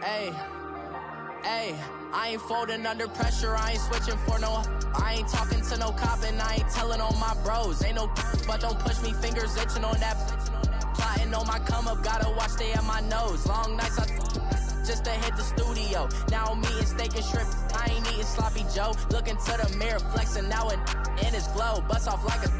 Ayy, I ain't folding under pressure, I ain't switching for no. I ain't talking to no cop and I ain't telling on my bros. Ain't no but don't push me, fingers itching on that. Plotting on my come up, gotta watch stay at my nose. Long nights just to hit the studio. Now I'm eating steak and shrimp, I ain't eating sloppy Joe. Looking to the mirror, flexing now and in his glow. Bust off like a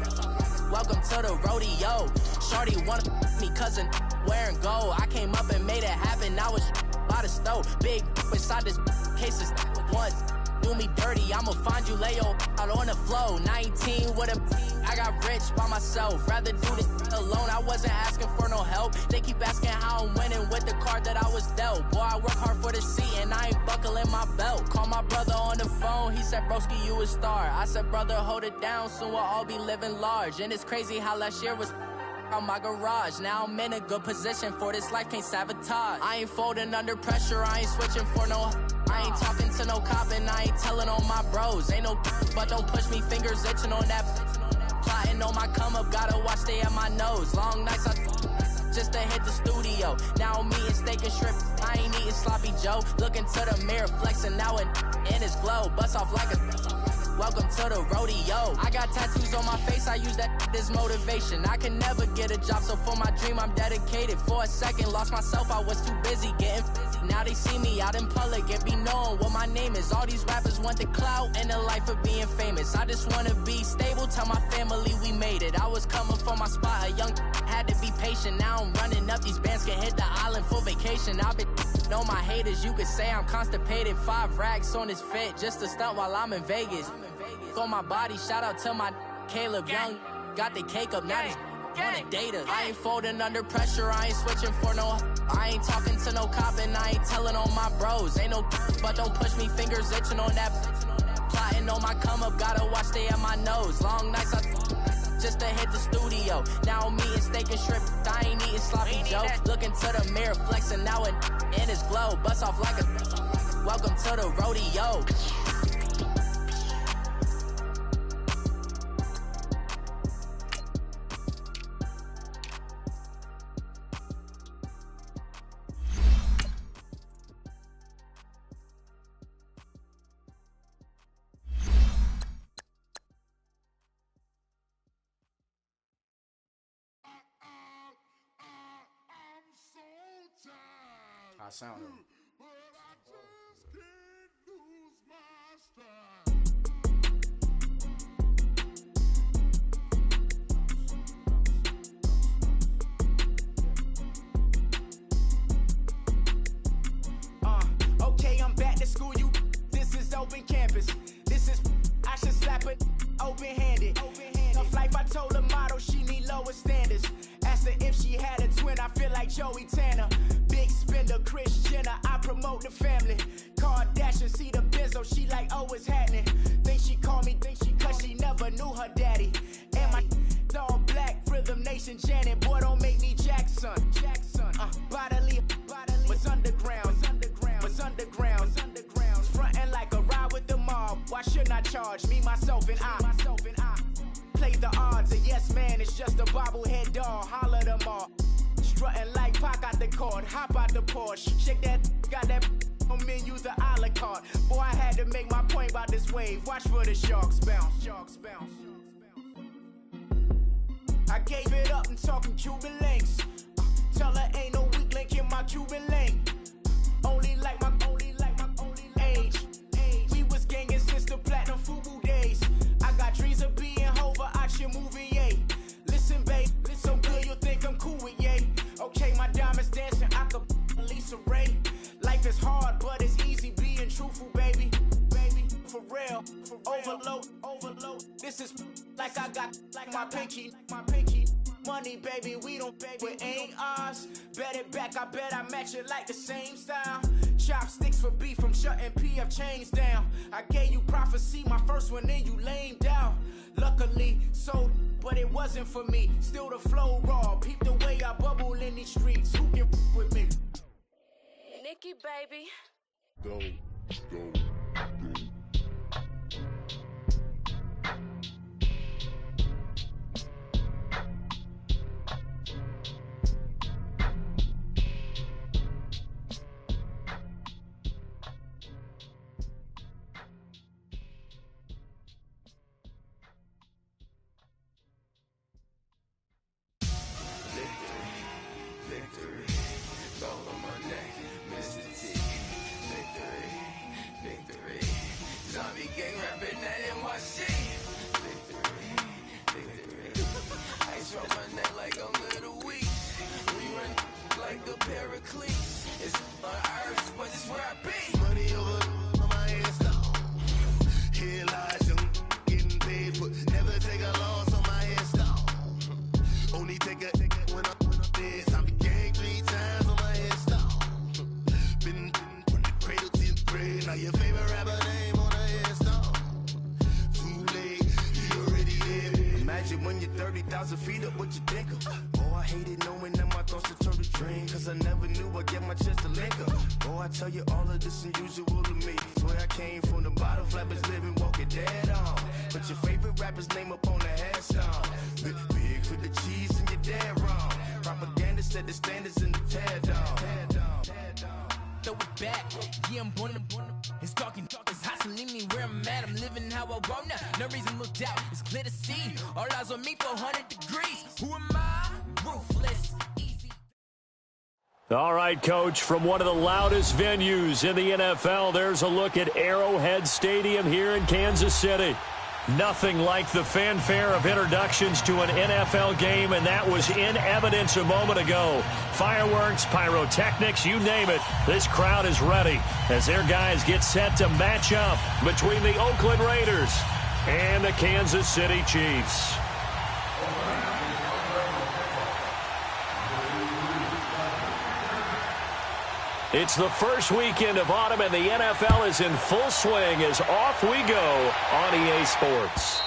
welcome to the rodeo. Shorty wanna me cousin wearing gold. I came up and made it happen, now it's by the stove. Big inside this cases once do me dirty, I'ma find you lay out on the floor. 19 with a I got rich by myself, rather do this alone. I wasn't asking for no help, they keep asking how I'm winning with the card that I was dealt. Boy, I work hard for the seat and I ain't buckling my belt. Call my brother on the phone, he said broski you a star. I said brother hold it down, soon we'll all be living large. And it's crazy how last year was on my garage. Now I'm in a good position for this life, can't sabotage. I ain't folding under pressure, I ain't switching for no. I ain't talking to no cop and I ain't telling on my bros. Ain't no but don't push me, fingers itching on that. Plotting on my come up, gotta watch stay at my nose. Long nights just to hit the studio. Now I'm eating steak and shrimp, I ain't eating sloppy Joe. Looking to the mirror, flexing now and in his glow. Bust off like a welcome to the rodeo. I got tattoos on my face, I use that as motivation. I can never get a job, so for my dream I'm dedicated. For a second, lost myself, I was too busy getting busy. Now they see me out in public and be knowing what my name is. All these rappers want the clout and the life of being famous. I just wanna be stable, tell my family we made it. I was coming for my spot, a young had to be patient. Now I'm running up, these bands can hit the island for vacation. I've been on my haters, you could say I'm constipated. 5 racks on his fit, just to stunt while I'm in Vegas. On my body, shout out to my Caleb Young. Got the cake up, now these wanna date us. I ain't folding under pressure, I ain't switching for no. I ain't talking to no cop and I ain't telling on my bros. Ain't no but don't push me, fingers itching on that. Plotting on my come up, gotta watch stay at my nose. Long nights just to hit the studio. Now I'm eating steak and shrimp, I ain't eating sloppy Joe. Looking to the mirror, flexing now and in his glow. Bust off like a welcome to the rodeo. I sound it. Okay, I'm back to school, you. This is open campus. This is, I should slap it open-handed. Tough life, I told her motto, she need lower standards. Asked her if she had a twin, I feel like Joey Tanner. Big spender, Kris Jenner, I promote the family. Kardashian, see the benzo, she like, oh, it's happening. Think she called me, cause she never knew her daddy. And my all black, Rhythm Nation, Janet, boy, don't make me Jackson. Bodily, was underground, was underground. Frontin' like a ride with the mob, why shouldn't I charge me, myself, and I? Play the odds, a yes man is just a bobblehead doll, holler them all. Strutting like Pac out the cord, hop out the Porsche, shake that, got that on menus the a la carte. Boy, I had to make my point about this wave, watch for the sharks bounce, sharks bounce. I gave it up and talking Cuban links. Tell her ain't no weak link in my Cuban link. Only like my age. We was gangin' since the platinum FUBU days. I got dreams of being Hova out your movie, yay. Listen, babe, so good you'll think I'm cool with yay. Okay, my diamonds dancing, I could Lisa Ray. Life is hard, but it's easy being truthful, baby. For real, overload. This is like I got like my pinky. Money, baby, we don't pay, but ain't ours. Bet it back, I bet I match it like the same style. Chopsticks for beef, from shutting PF chains down. I gave you prophecy, my first one, then you lamed out. Luckily, so, but it wasn't for me. Still the flow raw, peep the way I bubble in these streets. Who can with me? Nikki, baby. Go. 30,000 feet up, what you think of? Oh, I hated knowing that my thoughts would turn to dream, cause I never knew I'd get my chance to link up. Oh, I tell you all of this unusual to me. Swear I came from the bottom, flappers living, walking dead on. Put your favorite rapper's name up on the headstone. Big for the cheese and you're dead wrong. Propaganda set the standards in the tear down. Throw it back, yeah, I'm born to it's talking, it's hustling me where I'm at. I'm living how I want now. No reason to look out, it's clear to see. All eyes on me for 100 degrees. Who am I? Ruthless, easy. All right, Coach, from one of the loudest venues in the NFL, there's a look at Arrowhead Stadium here in Kansas City. Nothing like the fanfare of introductions to an NFL game, and that was in evidence a moment ago. Fireworks, pyrotechnics, you name it. This crowd is ready as their guys get set to match up between the Oakland Raiders and the Kansas City Chiefs. It's the first weekend of autumn, and the NFL is in full swing as off we go on EA Sports.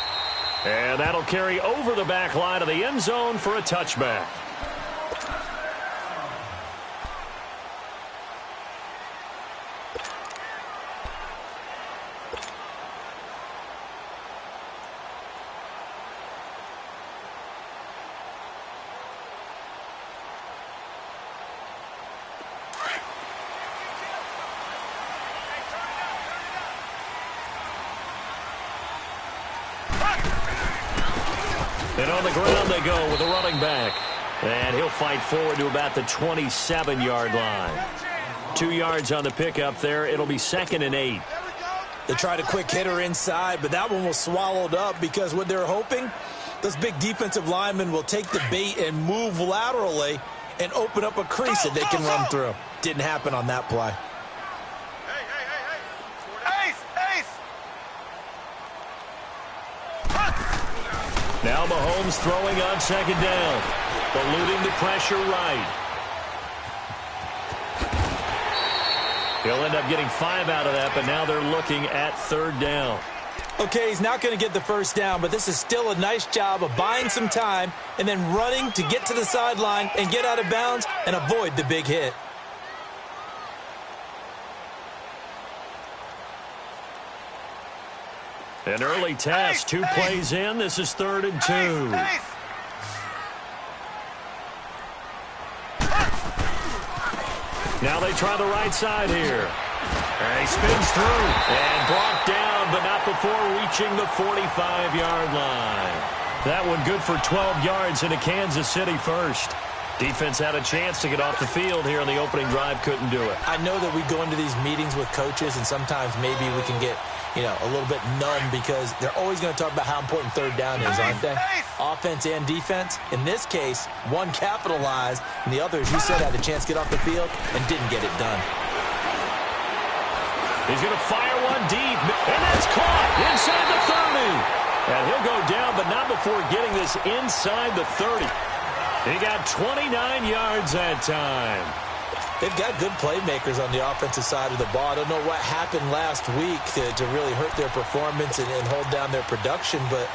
And that'll carry over the back line of the end zone for a touchback. And on the ground they go with a running back. And he'll fight forward to about the 27-yard line. 2 yards on the pickup there. It'll be 2nd and 8. They tried a quick hitter inside, but that one was swallowed up because what they're hoping, those big defensive linemen will take the bait and move laterally and open up a crease that they can run through. Didn't happen on that play. Now Mahomes throwing on 2nd down. Eluding the pressure right. He'll end up getting 5 out of that, but now they're looking at 3rd down. Okay, he's not going to get the first down, but this is still a nice job of buying some time and then running to get to the sideline and get out of bounds and avoid the big hit. An early test, 2 plays in. This is 3rd and 2. Now they try the right side here. And he spins through and brought down, but not before reaching the 45-yard line. That one good for 12 yards into Kansas City first. Defense had a chance to get off the field here on the opening drive, couldn't do it. I know that we go into these meetings with coaches, and sometimes maybe we can get, a little bit numb because they're always going to talk about how important 3rd down is, aren't they? Offense and defense. In this case, one capitalized, and the other, as you said, had a chance to get off the field and didn't get it done. He's going to fire one deep, and that's caught inside the 30. And he'll go down, but not before getting this inside the 30. He got 29 yards that time. They've got good playmakers on the offensive side of the ball. I don't know what happened last week to really hurt their performance and hold down their production, but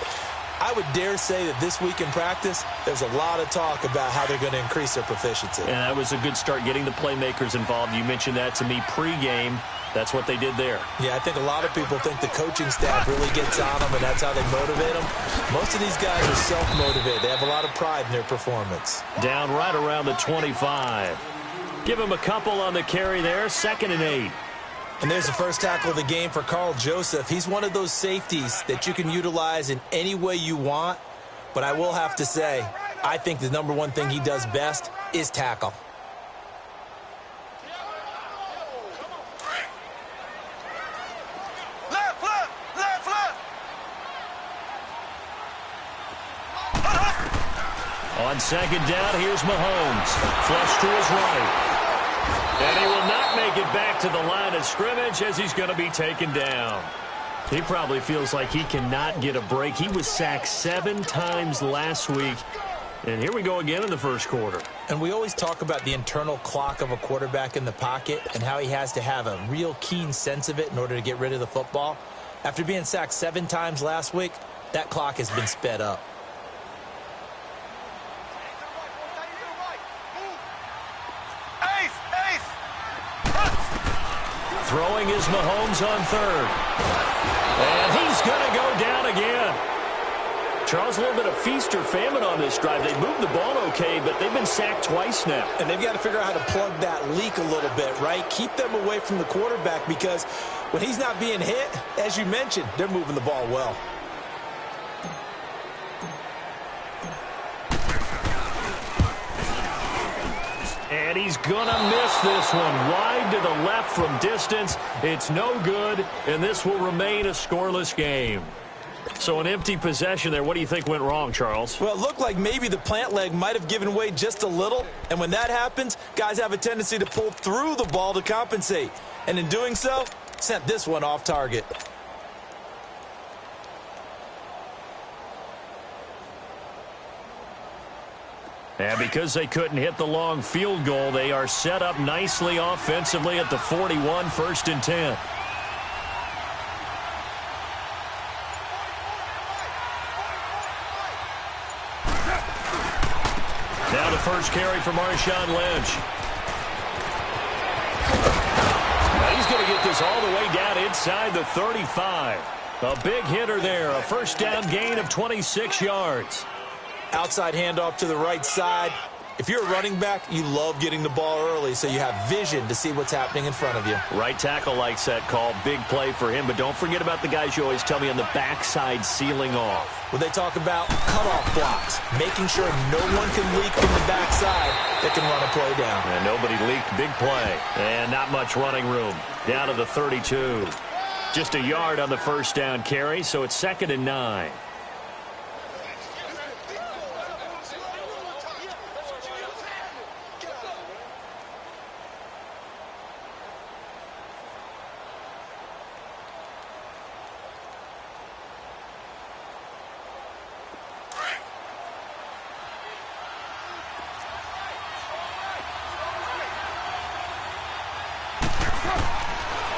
I would dare say that this week in practice, there's a lot of talk about how they're going to increase their proficiency. And that was a good start getting the playmakers involved. You mentioned that to me pregame. That's what they did there. Yeah, I think a lot of people think the coaching staff really gets on them, and that's how they motivate them. Most of these guys are self-motivated. They have a lot of pride in their performance. Down right around the 25. Give him a couple on the carry there, 2nd and 8. And there's the first tackle of the game for Carl Joseph. He's one of those safeties that you can utilize in any way you want. But I will have to say, I think the number one thing he does best is tackle. On 2nd down, here's Mahomes. Flush to his right. And he will not make it back to the line of scrimmage as he's going to be taken down. He probably feels like he cannot get a break. He was sacked 7 times last week. And here we go again in the first quarter. And we always talk about the internal clock of a quarterback in the pocket and how he has to have a real keen sense of it in order to get rid of the football. After being sacked 7 times last week, that clock has been sped up. Throwing is Mahomes on third. And he's going to go down again. Charles, a little bit of feast or famine on this drive. They moved the ball okay, but they've been sacked twice now. And they've got to figure out how to plug that leak a little bit, right? Keep them away from the quarterback because when he's not being hit, as you mentioned, they're moving the ball well. And he's going to miss this one. Wide to the left from distance. It's no good, and this will remain a scoreless game. So an empty possession there. What do you think went wrong, Charles? Well, it looked like maybe the plant leg might have given way just a little. And when that happens, guys have a tendency to pull through the ball to compensate. And in doing so, sent this one off target. And because they couldn't hit the long field goal, they are set up nicely offensively at the 41, 1st and 10. Now the first carry for Marshawn Lynch. Now he's going to get this all the way down inside the 35. A big hitter there, a first down gain of 26 yards. Outside handoff to the right side. If you're a running back, you love getting the ball early so you have vision to see what's happening in front of you. Right tackle likes that call. Big play for him, but don't forget about the guys you always tell me on the backside sealing off. When they talk about cutoff blocks, making sure no one can leak from the backside that can run a play down. And nobody leaked. Big play. And not much running room. Down to the 32. Just a yard on the first down carry, so it's 2nd and 9.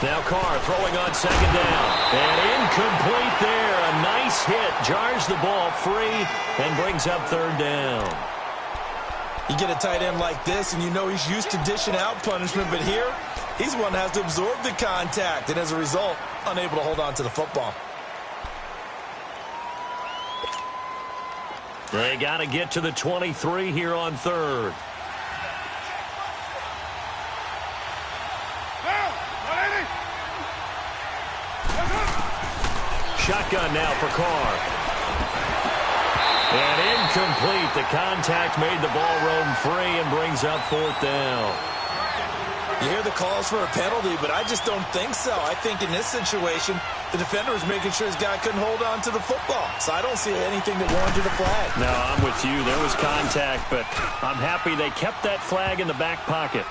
Now Carr throwing on 2nd down. And incomplete there. A nice hit. Jars the ball free and brings up 3rd down. You get a tight end like this, and you know he's used to dishing out punishment, but here, he's the one that has to absorb the contact, and as a result, unable to hold on to the football. They got to get to the 23 here on 3rd. Shotgun now for Carr. And incomplete. The contact made the ball roam free and brings up 4th down. You hear the calls for a penalty, but I just don't think so. I think in this situation, the defender was making sure his guy couldn't hold on to the football. So I don't see anything that warranted a flag. No, I'm with you. There was contact, but I'm happy they kept that flag in the back pocket.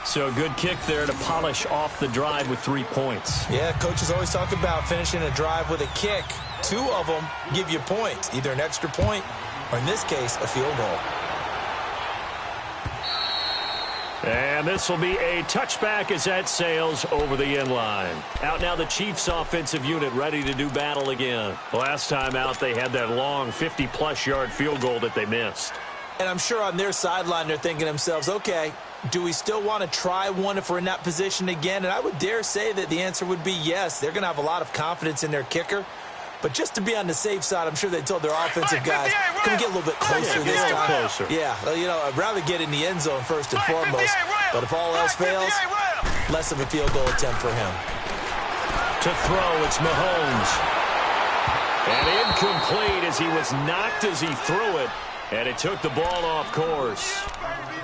So a good kick there to polish off the drive with 3 points. Yeah, coaches always talk about finishing a drive with a kick. 2 of them give you points, either an extra point or, in this case, a field goal. And this will be a touchback as that sails over the end line. Out now the Chiefs offensive unit ready to do battle again. Last time out they had that long 50-plus yard field goal that they missed. And I'm sure on their sideline they're thinking to themselves, okay, do we still want to try one if we're in that position again? And I would dare say that the answer would be yes. They're going to have a lot of confidence in their kicker. But just to be on the safe side, I'm sure they told their offensive guys, can we get a little bit closer this time? Closer. Yeah, you know, I'd rather get in the end zone first and foremost. But if all else fails, less of a field goal attempt for him. To throw, it's Mahomes. And incomplete as he was knocked as he threw it. And it took the ball off course.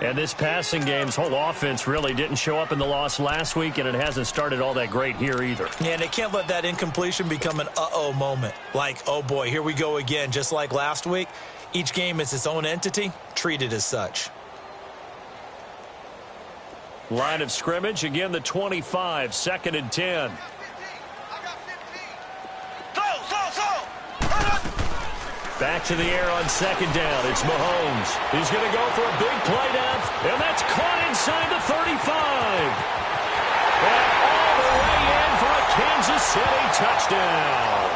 And this passing game's whole offense really didn't show up in the loss last week, and it hasn't started all that great here either. Yeah, and they can't let that incompletion become an uh-oh moment. Like, oh boy, here we go again. Just like last week, each game is its own entity, treated as such. Line of scrimmage, again the 25, 2nd and 10. Back to the air on 2nd down. It's Mahomes. He's going to go for a big play down, and that's caught inside the 35. And all the way in for a Kansas City touchdown.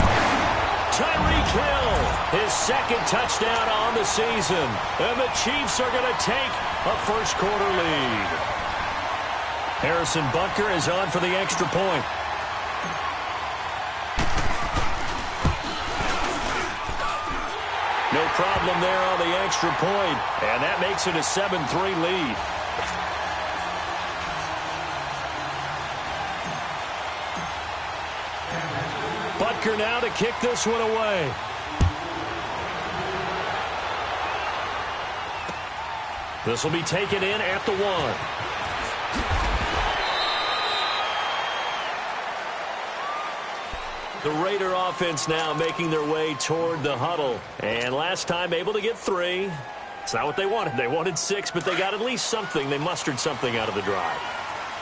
Tyreek Hill, his 2nd touchdown on the season. And the Chiefs are going to take a first-quarter lead. Harrison Butker is on for the extra point. No problem there on the extra point, and that makes it a 7-3 lead. Butker now to kick this one away. This will be taken in at the 1. The Raider offense now making their way toward the huddle. And last time able to get 3. It's not what they wanted. They wanted 6, but they got at least something. They mustered something out of the drive.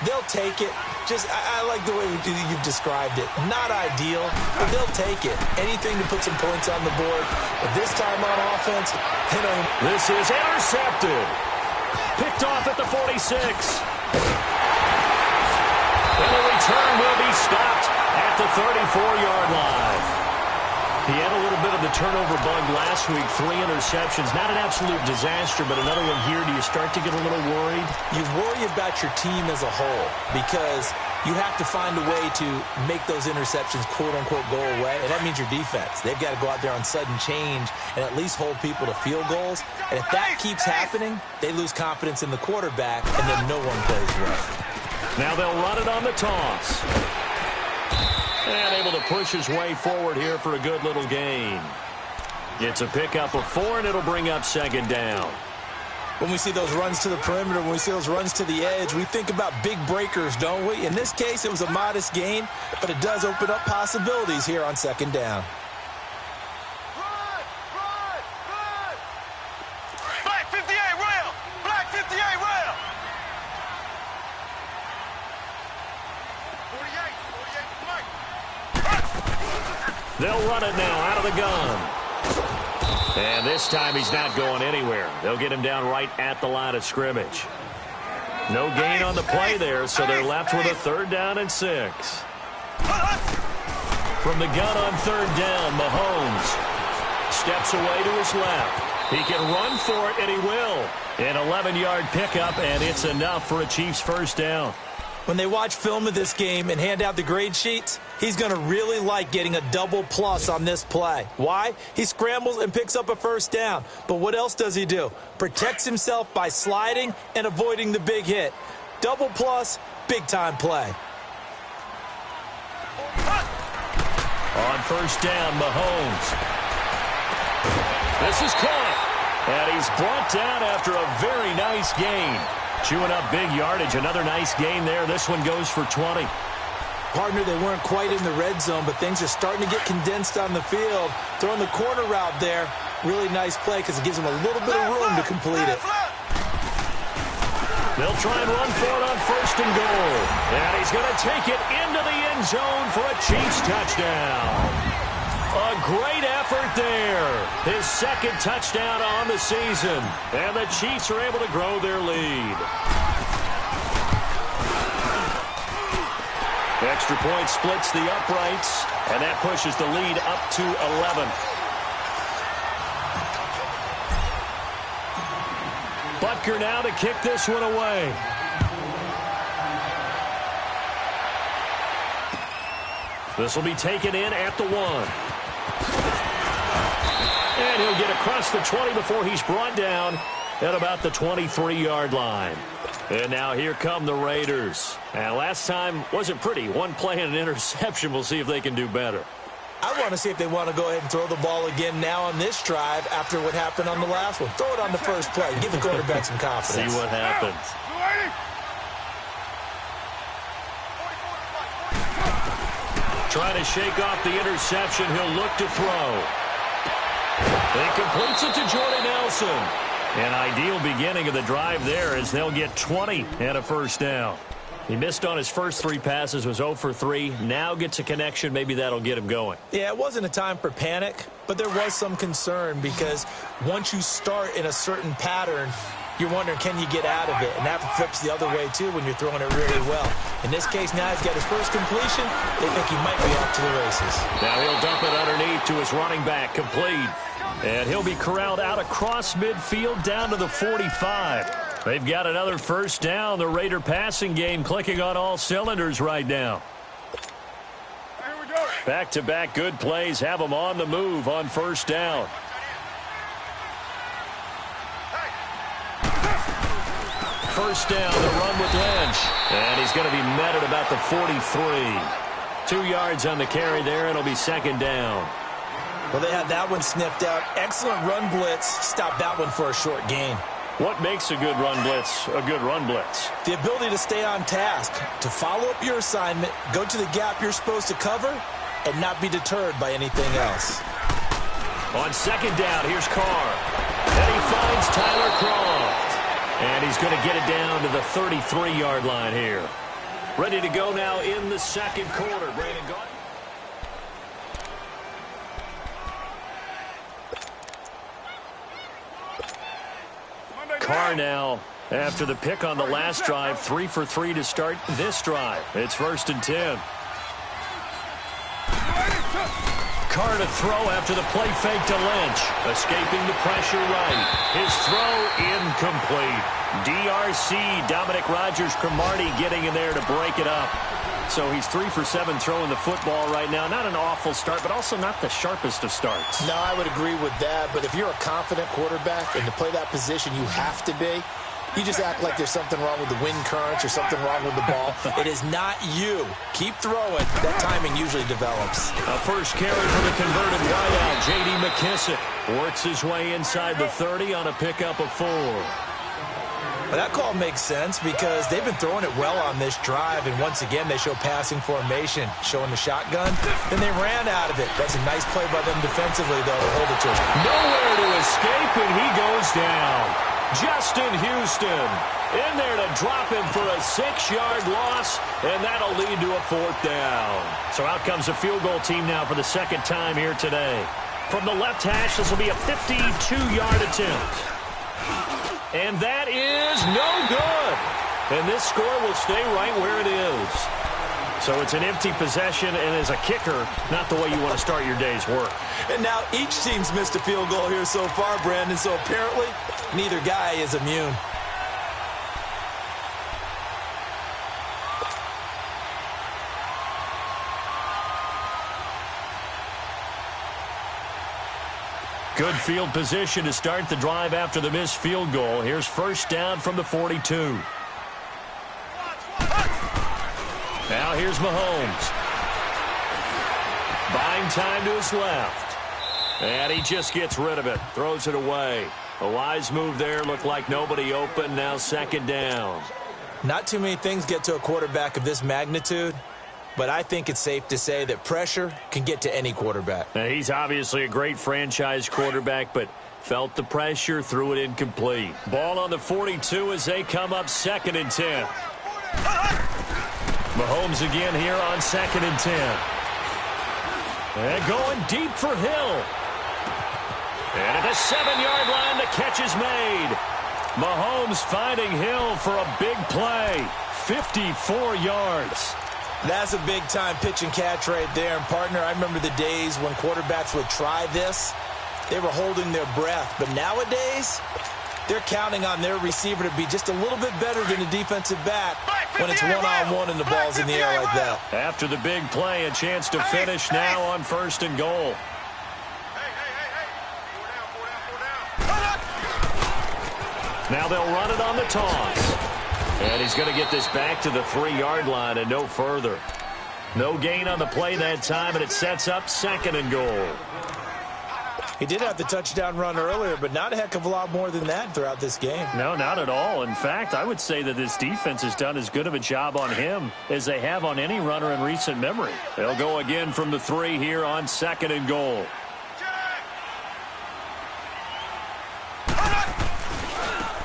They'll take it. I like the way you've described it. Not ideal, but they'll take it. Anything to put some points on the board. But this time on offense, this is intercepted. Picked off at the 46. And the return will be stopped at the 34-yard line. He had a little bit of the turnover bug last week. 3 interceptions. Not an absolute disaster, but another one here. Do you start to get a little worried? You worry about your team as a whole because you have to find a way to make those interceptions, quote-unquote, go away, and that means your defense. They've got to go out there on sudden change and at least hold people to field goals. And if that keeps happening, they lose confidence in the quarterback, and then no one plays well. Now they'll run it on the toss. And able to push his way forward here for a good little gain. It's a pickup of 4, and it'll bring up 2nd down. When we see those runs to the perimeter, when we see those runs to the edge, we think about big breakers, don't we? In this case, it was a modest gain, but it does open up possibilities here on 2nd down. Black 58 rail! Black 58 rail! 48 black. They'll run it now out of the gun. And this time he's not going anywhere. They'll get him down right at the line of scrimmage. No gain on the play there, so they're left with a 3rd down and 6. From the gun on 3rd down, Mahomes steps away to his left. He can run for it, and he will. An 11-yard pickup, and it's enough for a Chiefs 1st down. When they watch film of this game and hand out the grade sheets, he's going to really like getting a double plus on this play. Why? He scrambles and picks up a 1st down. But what else does he do? Protects himself by sliding and avoiding the big hit. Double plus, big-time play. On 1st down, Mahomes. This is caught. And he's brought down after a very nice gain. Chewing up big yardage. Another nice gain there. This one goes for 20. Partner, they weren't quite in the red zone, but things are starting to get condensed on the field. Throwing the corner route there. Really nice play because it gives them a little bit of room to complete it. They'll try and run for it on 1st and goal. And he's going to take it into the end zone for a Chiefs touchdown. A great effort there. His 2nd touchdown on the season. And the Chiefs are able to grow their lead. Extra point splits the uprights. And that pushes the lead up to 11. Butker now to kick this one away. This will be taken in at the 1. And he'll get across the 20 before he's brought down at about the 23-yard line. And now here come the Raiders. And last time wasn't pretty. One play and an interception. We'll see if they can do better. I want to see if they want to go ahead and throw the ball again now on this drive after what happened on the last one. Throw it on the first play. Give the quarterback some confidence. See what happens. Trying to shake off the interception. He'll look to throw. He completes it to Jordy Nelson. An ideal beginning of the drive there as they'll get 20 and a 1st down. He missed on his first 3 passes, was 0 for 3. Now gets a connection. Maybe that'll get him going. Yeah, it wasn't a time for panic, but there was some concern because once you start in a certain pattern, you're wondering, can you get out of it? And that flips the other way, too, when you're throwing it really well. In this case, now he's got his first completion. They think he might be off to the races. Now he'll dump it underneath to his running back, complete. And he'll be corralled out across midfield down to the 45. They've got another first down. The Raider passing game clicking on all cylinders right now. Back-to-back good plays have them on the move on first down. First down, the run with Lynch. And he's going to be met at about the 43. 2 yards on the carry there. It'll be second down. Well, they had that one sniffed out. Excellent run blitz. Stop that one for a short gain. What makes a good run blitz a good run blitz? The ability to stay on task, to follow up your assignment, go to the gap you're supposed to cover, and not be deterred by anything else. On second down, here's Carr. And he finds Tyler Croft. And he's going to get it down to the 33-yard line here. Ready to go now in the second quarter. Brandon Gaudin. Carr now, after the pick on the last drive, 3 for 3 to start this drive. It's 1st and 10. Carr to throw after the play fake to Lynch. Escaping the pressure right. His throw incomplete. DRC, Dominic Rodgers-Cromartie getting in there to break it up. So he's 3 for 7 throwing the football right now. Not an awful start, but also not the sharpest of starts. No, I would agree with that. But if you're a confident quarterback and to play that position you have to be, you just act like there's something wrong with the wind currents or something wrong with the ball. It is not you. Keep throwing. That timing usually develops. A first carry for the converted wideout, J.D. McKissick. Works his way inside the 30 on a pickup of 4. Well, that call makes sense because they've been throwing it well on this drive, and once again they show passing formation, showing the shotgun. Then they ran out of it. That's a nice play by them defensively, though, to hold it to us. Nowhere to escape, and he goes down. Justin Houston in there to drop him for a 6-yard loss, and that'll lead to a 4th down. So out comes a field goal team now for the second time here today. From the left hash, this will be a 52-yard attempt. And that is no good. And this score will stay right where it is. So it's an empty possession, and as a kicker, not the way you want to start your day's work. And now each team's missed a field goal here so far, Brandon, so apparently neither guy is immune. Good field position to start the drive after the missed field goal. Here's first down from the 42. Now here's Mahomes. Buying time to his left. And he just gets rid of it. Throws it away. A wise move there. Looked like nobody open. Now second down. Not too many things get to a quarterback of this magnitude, but I think it's safe to say that pressure can get to any quarterback. Now, he's obviously a great franchise quarterback, but felt the pressure, threw it incomplete. Ball on the 42 as they come up 2nd and 10. Mahomes again here on 2nd and 10. And going deep for Hill. And at the 7-yard line, the catch is made. Mahomes finding Hill for a big play. 54 yards. That's a big-time pitch and catch right there. And, partner, I remember the days when quarterbacks would try this. They were holding their breath. But nowadays, they're counting on their receiver to be just a little bit better than the defensive back when it's one-on-one and the ball's in the air like that. After the big play, a chance to finish now on 1st and goal. Now they'll run it on the toss. And he's going to get this back to the 3-yard line and no further. No gain on the play that time, and it sets up 2nd and goal. He did have the touchdown run earlier, but not a heck of a lot more than that throughout this game. No, not at all. In fact, I would say that this defense has done as good of a job on him as they have on any runner in recent memory. They'll go again from the 3 here on 2nd and goal.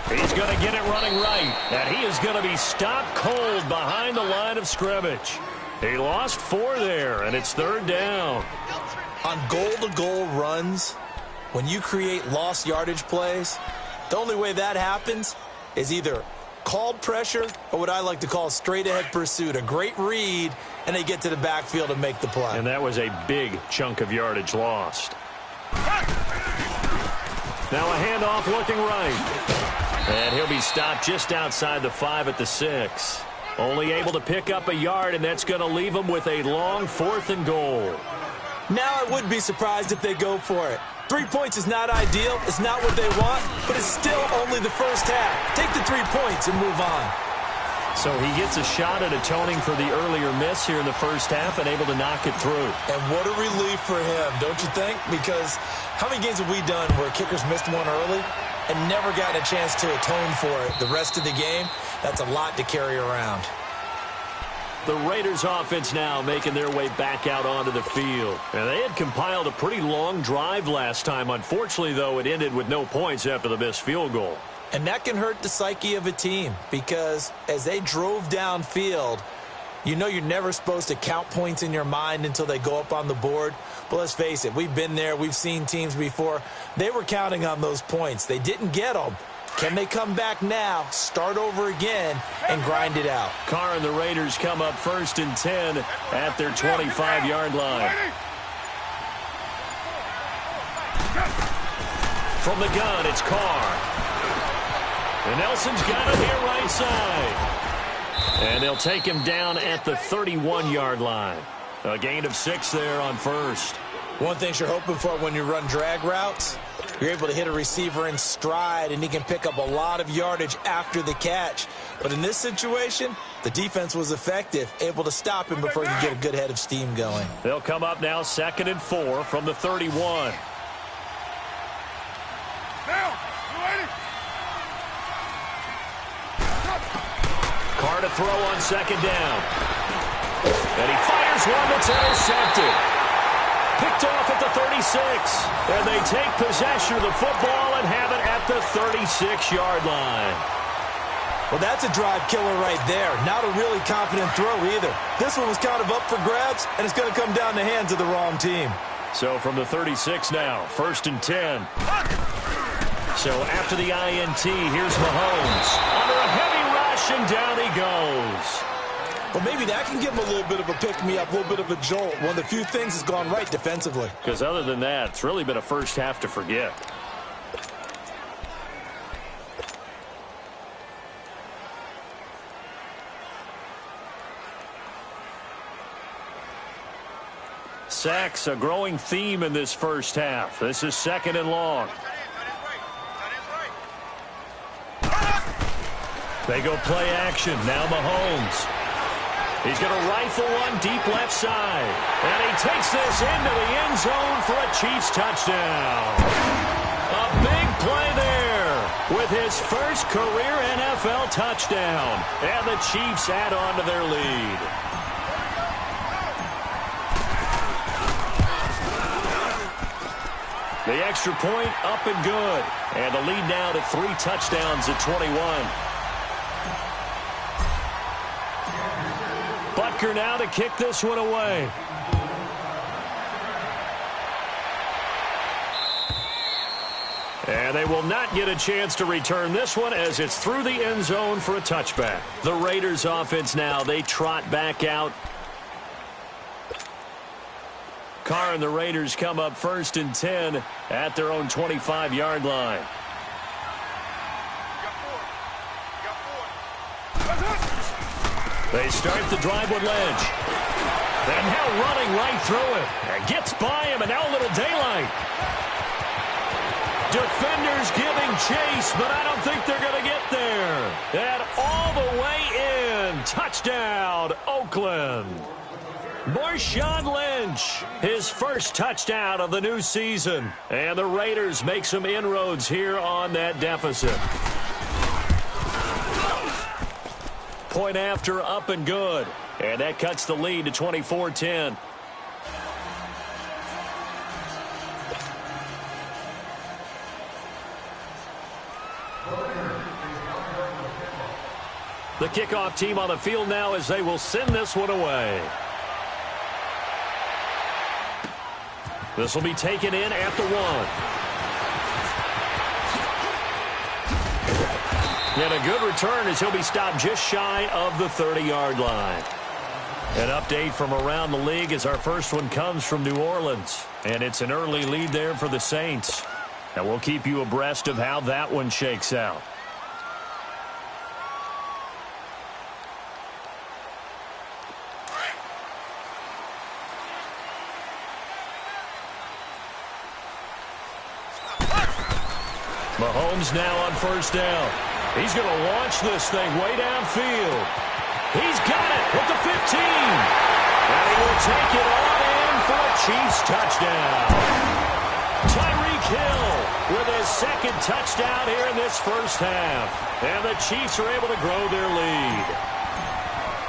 He's going to get it running right, and he is going to be stopped cold behind the line of scrimmage. He lost 4 there, and it's 3rd down. On goal-to-goal runs, when you create lost yardage plays, the only way that happens is either called pressure or what I like to call straight-ahead pursuit, a great read, and they get to the backfield and make the play. And that was a big chunk of yardage lost. Now a handoff looking right. And he'll be stopped just outside the 5 at the 6. Only able to pick up a yard, and that's going to leave him with a long 4th and goal. Now I would be surprised if they go for it. 3 points is not ideal. It's not what they want, but it's still only the first half. Take the 3 points and move on. So he gets a shot at atoning for the earlier miss here in the first half and able to knock it through. And what a relief for him, don't you think? Because how many games have we done where kickers missed one early and never gotten a chance to atone for it the rest of the game? That's a lot to carry around. The Raiders offense now making their way back out onto the field. And they had compiled a pretty long drive last time. Unfortunately, though, it ended with no points after the missed field goal. And that can hurt the psyche of a team because as they drove downfield, you know you're never supposed to count points in your mind until they go up on the board. But let's face it, we've been there. We've seen teams before. They were counting on those points. They didn't get them. Can they come back now, start over again, and grind it out? Carr and the Raiders come up 1st and 10 at their 25-yard line. From the gun, it's Carr. And Nelson's got it here right side. And they'll take him down at the 31-yard line. A gain of 6 there on 1st. One thing you're hoping for when you run drag routes, you're able to hit a receiver in stride, and he can pick up a lot of yardage after the catch. But in this situation, the defense was effective, able to stop him before he could get a good head of steam going. They'll come up now 2nd and 4 from the 31. Carr to throw on 2nd down. And he fires one that's intercepted. Picked off at the 36. And they take possession of the football and have it at the 36-yard line. Well, that's a drive killer right there. Not a really confident throw either. This one was kind of up for grabs, and it's going to come down the hands of the wrong team. So from the 36 now, 1st and 10. So after the INT, here's Mahomes. Under a heavy rush, and down he goes. Well, maybe that can give him a little bit of a pick-me-up, a little bit of a jolt. One of the few things has gone right defensively. Because other than that, it's really been a first half to forget. Sacks, a growing theme in this first half. This is 2nd and long. They go play action. Now Mahomes. He's going to rifle one deep left side. And he takes this into the end zone for a Chiefs touchdown. A big play there with his first career NFL touchdown. And the Chiefs add on to their lead. The extra point up and good. And the lead now to 3 touchdowns at 21. Butker now to kick this one away. And they will not get a chance to return this one as it's through the end zone for a touchback. The Raiders offense now, they trot back out. Carr and the Raiders come up 1st and 10 at their own 25-yard line. They start the drive with Lynch. And now running right through it. And gets by him, and now a little daylight. Defenders giving chase, but I don't think they're going to get there. And all the way in. Touchdown, Oakland. Marshawn Lynch, his first touchdown of the new season. And the Raiders make some inroads here on that deficit. Point after, up and good. And that cuts the lead to 24-10. The kickoff team on the field now as they will send this one away. This will be taken in at the 1. And a good return as he'll be stopped just shy of the 30-yard line. An update from around the league as our first one comes from New Orleans. And it's an early lead there for the Saints. And we'll keep you abreast of how that one shakes out. Mahomes now on first down. He's going to launch this thing way downfield. He's got it at the 15. And he will take it on in for a Chiefs touchdown. Tyreek Hill with his second touchdown here in this first half. And the Chiefs are able to grow their lead.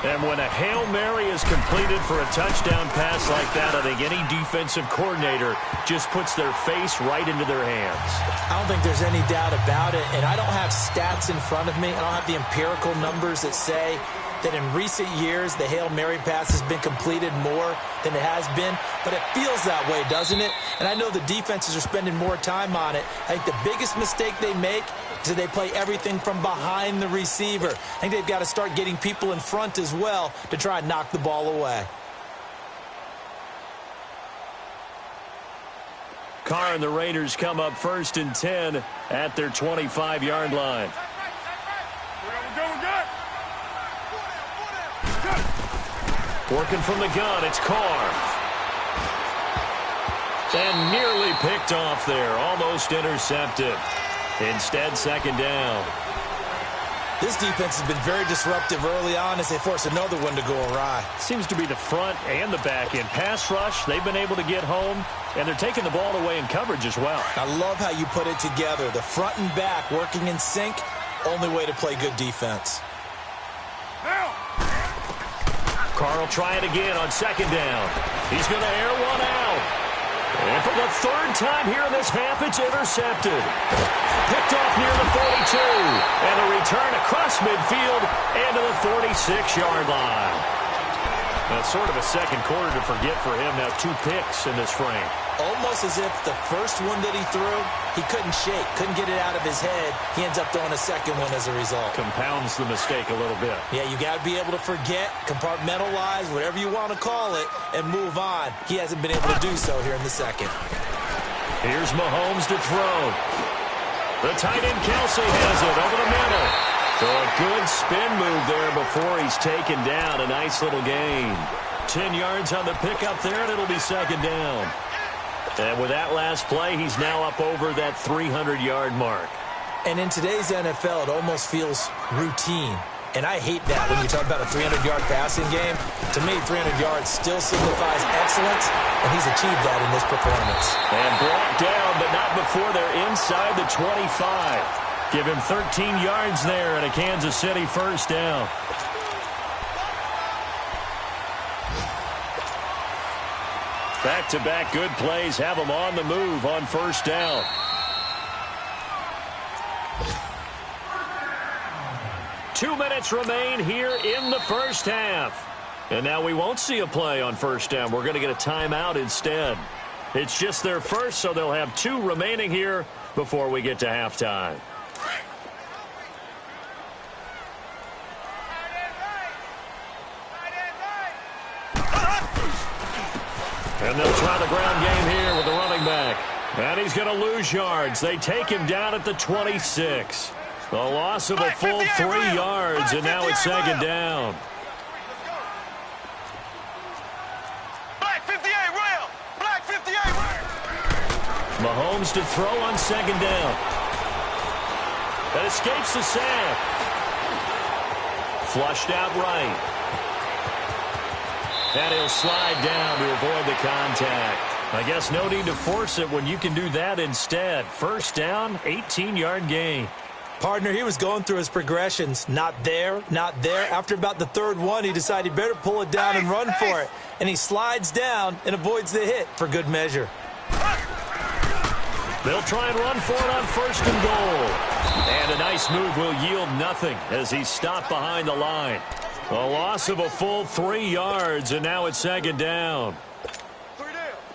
And when a Hail Mary is completed for a touchdown pass like that, I think any defensive coordinator just puts their face right into their hands. I don't think there's any doubt about it, and I don't have stats in front of me. I don't have the empirical numbers that say that in recent years the Hail Mary pass has been completed more than it has been, but it feels that way, doesn't it? And I know the defenses are spending more time on it. I think the biggest mistake they make is that they play everything from behind the receiver. I think they've got to start getting people in front as well to try and knock the ball away. Carr and the Raiders come up 1st and 10 at their 25-yard line. Working from the gun, it's Carr. And nearly picked off there, almost intercepted. Instead, 2nd down. This defense has been very disruptive early on as they force another one to go awry. Seems to be the front and the back end. Pass rush, they've been able to get home, and they're taking the ball away in coverage as well. I love how you put it together. The front and back working in sync, only way to play good defense. Carr will try it again on 2nd down. He's going to air one out. And for the 3rd time here in this half, it's intercepted. Picked off near the 42. And a return across midfield and to the 46-yard line. That's sort of a second quarter to forget for him. Now 2 picks in this frame. Almost as if the first one that he threw, he couldn't shake, couldn't get it out of his head. He ends up throwing a second one as a result. Compounds the mistake a little bit. Yeah, you got to be able to forget, compartmentalize, whatever you want to call it, and move on. He hasn't been able to do so here in the second. Here's Mahomes to throw. The tight end Kelsey has it over the middle. So a good spin move there before he's taken down. A nice little gain. 10 yards on the pickup there, and it'll be 2nd down. And with that last play, he's now up over that 300-yard mark. And in today's NFL, it almost feels routine. And I hate that when you talk about a 300-yard passing game. To me, 300 yards still signifies excellence, and he's achieved that in this performance. And brought down, but not before they're inside the 25. Give him 13 yards there and a Kansas City 1st down. Back-to-back good plays have them on the move on 1st down. Two minutes remain here in the first half. And now we won't see a play on 1st down. We're going to get a timeout instead. It's just their first, so they'll have 2 remaining here before we get to halftime. And they'll try the ground game here with the running back. And he's going to lose yards. They take him down at the 26. A loss of a full 3 yards, and now it's 2nd down. Black 58, Rail! Black 58, Rail! Mahomes to throw on 2nd down. That escapes the sack. Flushed out right. And he'll slide down to avoid the contact. I guess no need to force it when you can do that instead. 1st down, 18-yard gain. Partner, he was going through his progressions. Not there, not there. After about the 3rd one, he decided he better pull it down and run for it. And he slides down and avoids the hit for good measure. They'll try and run for it on 1st and goal. And a nice move will yield nothing as he's stopped behind the line. A loss of a full 3 yards, and now it's 2nd down.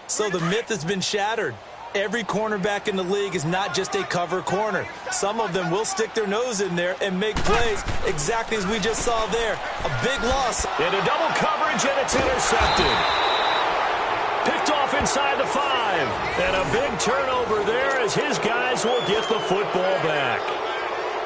So the myth has been shattered. Every cornerback in the league is not just a cover corner. Some of them will stick their nose in there and make plays exactly as we just saw there. A big loss. Into double coverage, and it's intercepted. Picked off inside the 5. And a big turnover there as his guys Raiders will get the football back.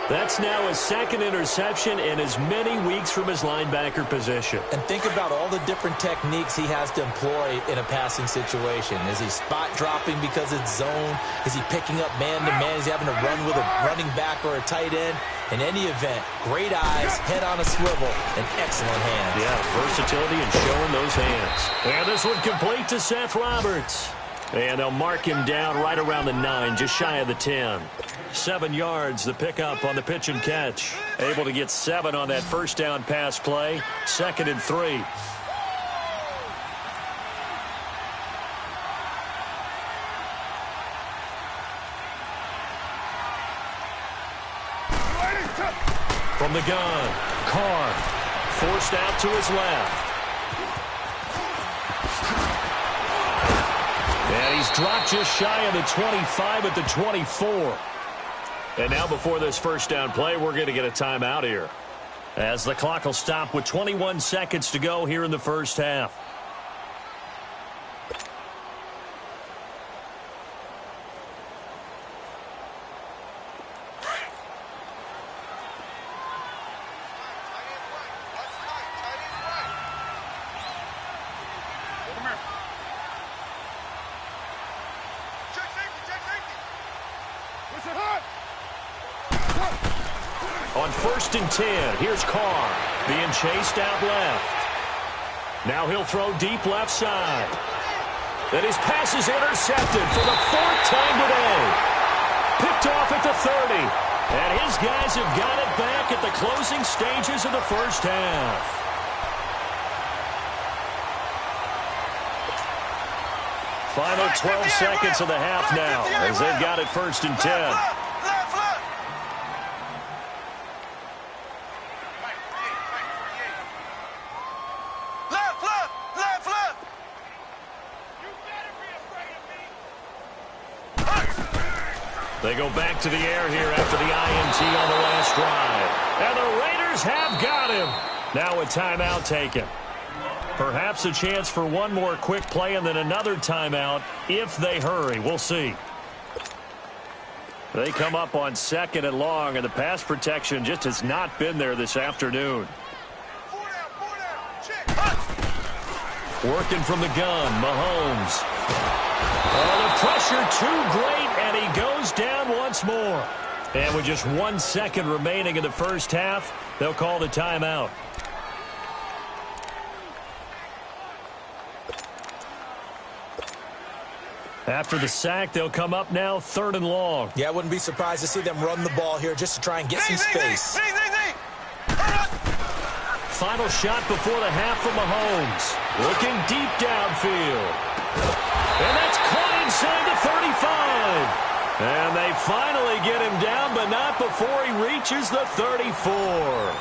That's now his second interception in as many weeks from his linebacker position. And think about all the different techniques he has to employ in a passing situation. Is he spot dropping because it's zone? Is he picking up man-to-man? Is he having to run with a running back or a tight end? In any event, great eyes, head on a swivel, and excellent hands. Yeah, versatility and showing those hands. And this one complete to Seth Roberts. And they'll mark him down right around the 9, just shy of the 10. 7 yards, the pickup on the pitch and catch. Able to get 7 on that first down pass play. 2nd and 3. From the gun, Carr forced out to his left. And he's dropped just shy of the 25 at the 24. And now before this first down play, we're going to get a timeout here, as the clock will stop with 21 seconds to go here in the first half. On 1st and 10, here's Carr being chased out left. Now he'll throw deep left side. And his pass is intercepted for the 4th time today. Picked off at the 30. And his guys have got it back at the closing stages of the first half. Final 12 seconds of the half now, as they've got it 1st and 10. They go back to the air here after the INT on the last drive. And the Raiders have got him. Now a timeout taken. Perhaps a chance for one more quick play and then another timeout if they hurry. We'll see. They come up on 2nd and long, and the pass protection just has not been there this afternoon. Working from the gun, Mahomes. Oh, the pressure too great, and he goes down once more. And with just 1 second remaining in the first half, they'll call the timeout. After the sack, they'll come up now 3rd and long. Yeah, I wouldn't be surprised to see them run the ball here just to try and get some space. Final shot before the half from Mahomes. Looking deep downfield. And that's caught inside the 35. And they finally get him down, but not before he reaches the 34.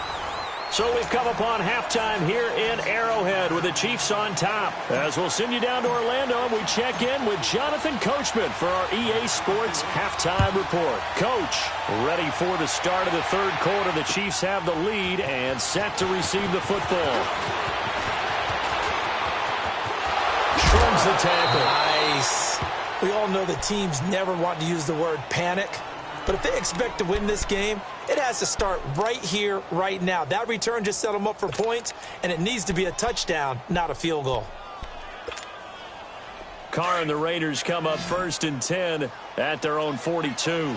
So we've come upon halftime here in Arrowhead with the Chiefs on top. As we'll send you down to Orlando, and we check in with Jonathan Coachman for our EA Sports Halftime Report. Coach, ready for the start of the 3rd quarter. The Chiefs have the lead and set to receive the football. Trims the tackle. Nice. We all know the teams never want to use the word panic. But if they expect to win this game, it has to start right here, right now. That return just set them up for points, and it needs to be a touchdown, not a field goal. Carr and the Raiders come up 1st and 10 at their own 42.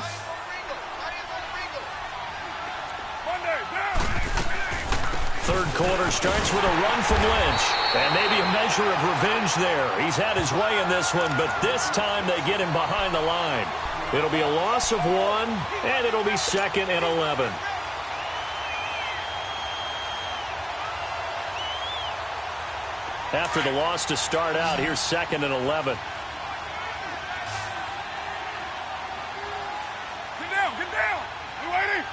Third quarter starts with a run from Lynch. And maybe a measure of revenge there. He's had his way in this one, but this time they get him behind the line. It'll be a loss of 1, and it'll be 2nd and 11. After the loss to start out, here's 2nd and 11. Get down. You waiting?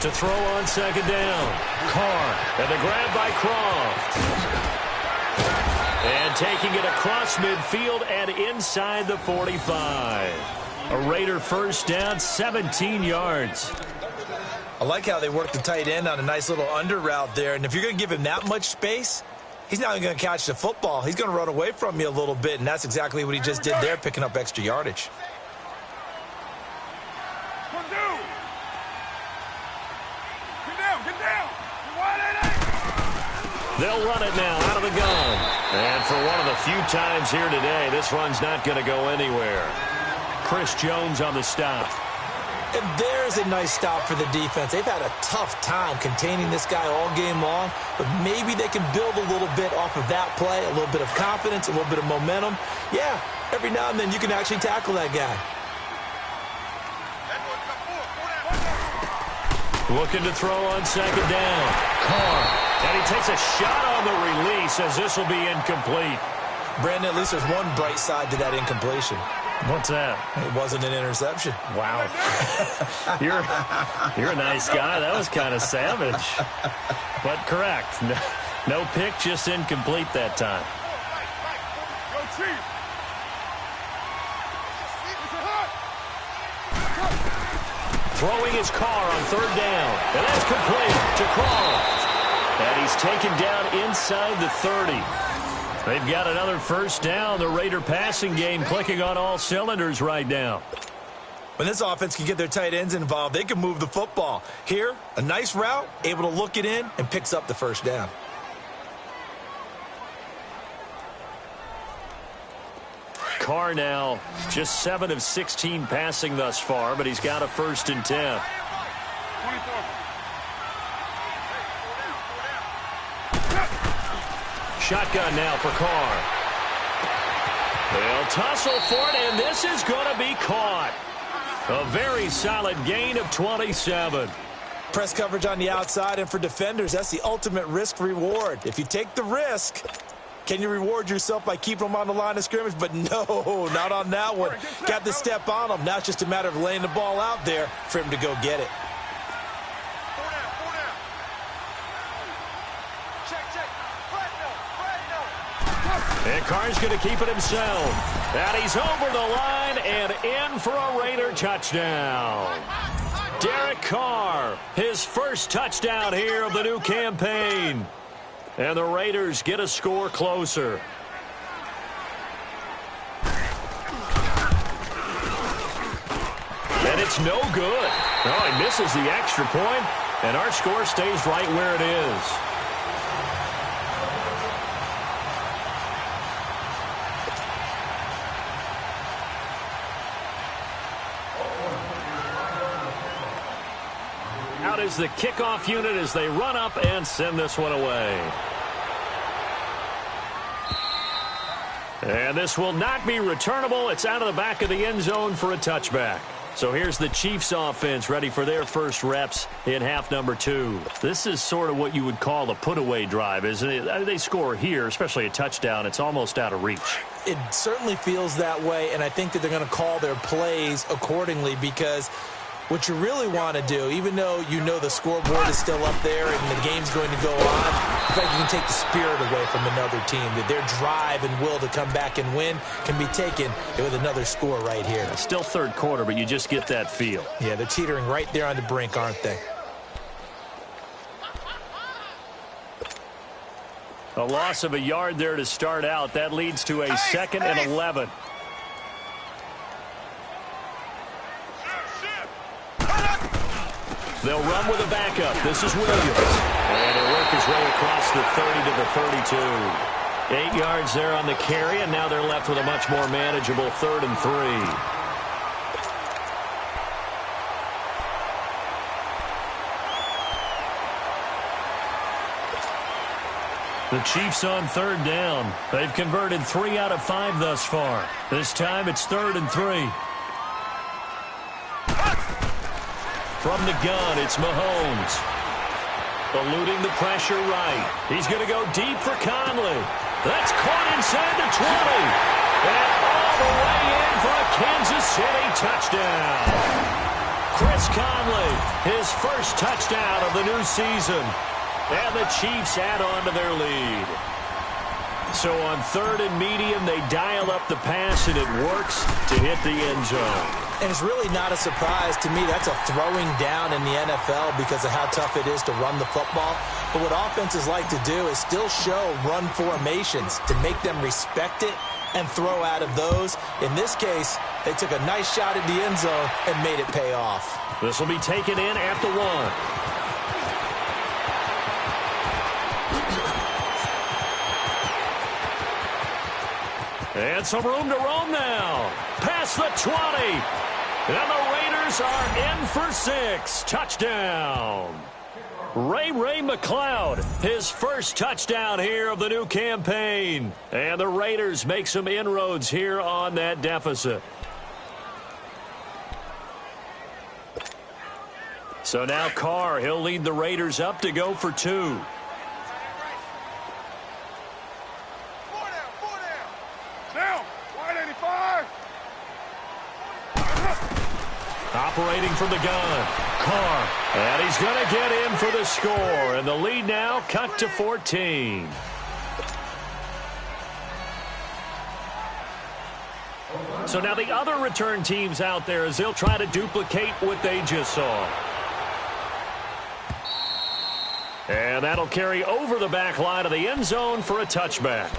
To throw on 2nd down. Carr, and the grab by Croft. And taking it across midfield and inside the 45. A Raider first down, 17 yards. I like how they work the tight end on a nice little under route there. And if you're going to give him that much space, he's not going to catch the football. He's going to run away from you a little bit, and that's exactly what he just did there, picking up extra yardage. They'll run it now out of the gun. And for one of the few times here today, this run's not going to go anywhere. Chris Jones on the stop. And there's a nice stop for the defense. They've had a tough time containing this guy all game long, but maybe they can build a little bit off of that play, a little bit of confidence, a little bit of momentum. Yeah, every now and then you can actually tackle that guy. Looking to throw on second down. Carr. And he takes a shot on the release as this will be incomplete. Brandon, at least there's one bright side to that incompletion. What's that? It wasn't an interception. Wow. You're a nice guy. That was kind of savage. But correct. No pick, just incomplete that time. Go Chief. Throwing his car on third down. And that's complete to Croft. And he's taken down inside the 30. They've got another first down. The Raider passing game clicking on all cylinders right now. When this offense can get their tight ends involved, they can move the football. Here, a nice route, able to look it in, and picks up the first down. Carr now just 7 of 16 passing thus far, but he's got a 1st and 10. 24. Shotgun now for Carr. They'll tussle for it, and this is going to be caught. A very solid gain of 27. Press coverage on the outside, and for defenders, that's the ultimate risk-reward. If you take the risk, can you reward yourself by keeping them on the line of scrimmage? But no, not on that one. Got the step on them. Now it's just a matter of laying the ball out there for him to go get it. And Carr's going to keep it himself. And he's over the line and in for a Raider touchdown. Derek Carr, his first touchdown here of the new campaign. And the Raiders get a score closer. And it's no good. Oh, he misses the extra point, and our score stays right where it is. Out is the kickoff unit as they run up and send this one away. And this will not be returnable. It's out of the back of the end zone for a touchback. So here's the Chiefs offense ready for their first reps in half number 2. This is sort of what you would call a put-away drive, isn't it? They score here, especially a touchdown. It's almost out of reach. It certainly feels that way, and I think that they're going to call their plays accordingly because what you really want to do, even though you know the scoreboard is still up there and the game's going to go on, in fact, you can take the spirit away from another team. That their drive and will to come back and win can be taken with another score right here. Still third quarter, but you just get that feel. Yeah, they're teetering right there on the brink, aren't they? A loss of a yard there to start out. That leads to a 2nd and 11. They'll run with a backup. This is Williams. And he'll work his way across the 30 to the 32. 8 yards there on the carry, and now they're left with a much more manageable 3rd and 3. The Chiefs on 3rd down. They've converted 3 out of 5 thus far. This time it's 3rd and 3. From the gun, it's Mahomes. Eluding the pressure right. He's going to go deep for Conley. That's caught inside the 20. And all the way in for a Kansas City touchdown. Chris Conley, his first touchdown of the new season. And the Chiefs add on to their lead. So on 3rd and medium, they dial up the pass, and it works to hit the end zone. And it's really not a surprise to me. That's a throwing down in the NFL because of how tough it is to run the football. But what offenses like to do is still show run formations to make them respect it and throw out of those. In this case, they took a nice shot at the end zone and made it pay off. This will be taken in at the 1. And some room to roam now. Past the 20. And the Raiders are in for 6. Touchdown. Ray McLeod, his first touchdown here of the new campaign. And the Raiders make some inroads here on that deficit. So now Carr, he'll lead the Raiders up to go for 2. Operating from the gun, Carr, and he's going to get in for the score, and the lead now cut to 14. So now the other return teams out there as they'll try to duplicate what they just saw. And that'll carry over the back line of the end zone for a touchback.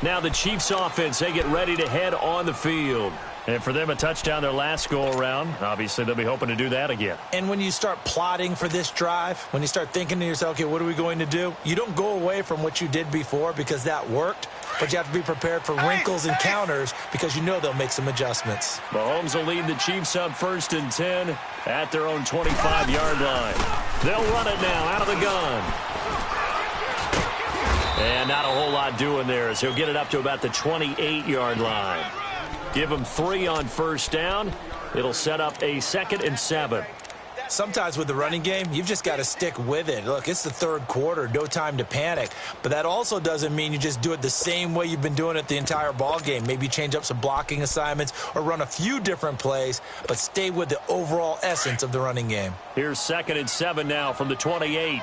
Now the Chiefs offense, they get ready to head on the field. And for them, a touchdown their last go-around. Obviously, they'll be hoping to do that again. And when you start plotting for this drive, when you start thinking to yourself, okay, what are we going to do? You don't go away from what you did before because that worked, but you have to be prepared for wrinkles and counters because you know they'll make some adjustments. Mahomes will lead the Chiefs up 1st and 10 at their own 25-yard line. They'll run it now out of the gun. And not a whole lot doing there as he'll get it up to about the 28-yard line. Give him 3 on 1st down. It'll set up a 2nd and 7. Sometimes with the running game, you've just got to stick with it. Look, it's the 3rd quarter, no time to panic. But that also doesn't mean you just do it the same way you've been doing it the entire ball game. Maybe change up some blocking assignments or run a few different plays, but stay with the overall essence of the running game. Here's 2nd and 7 now from the 28.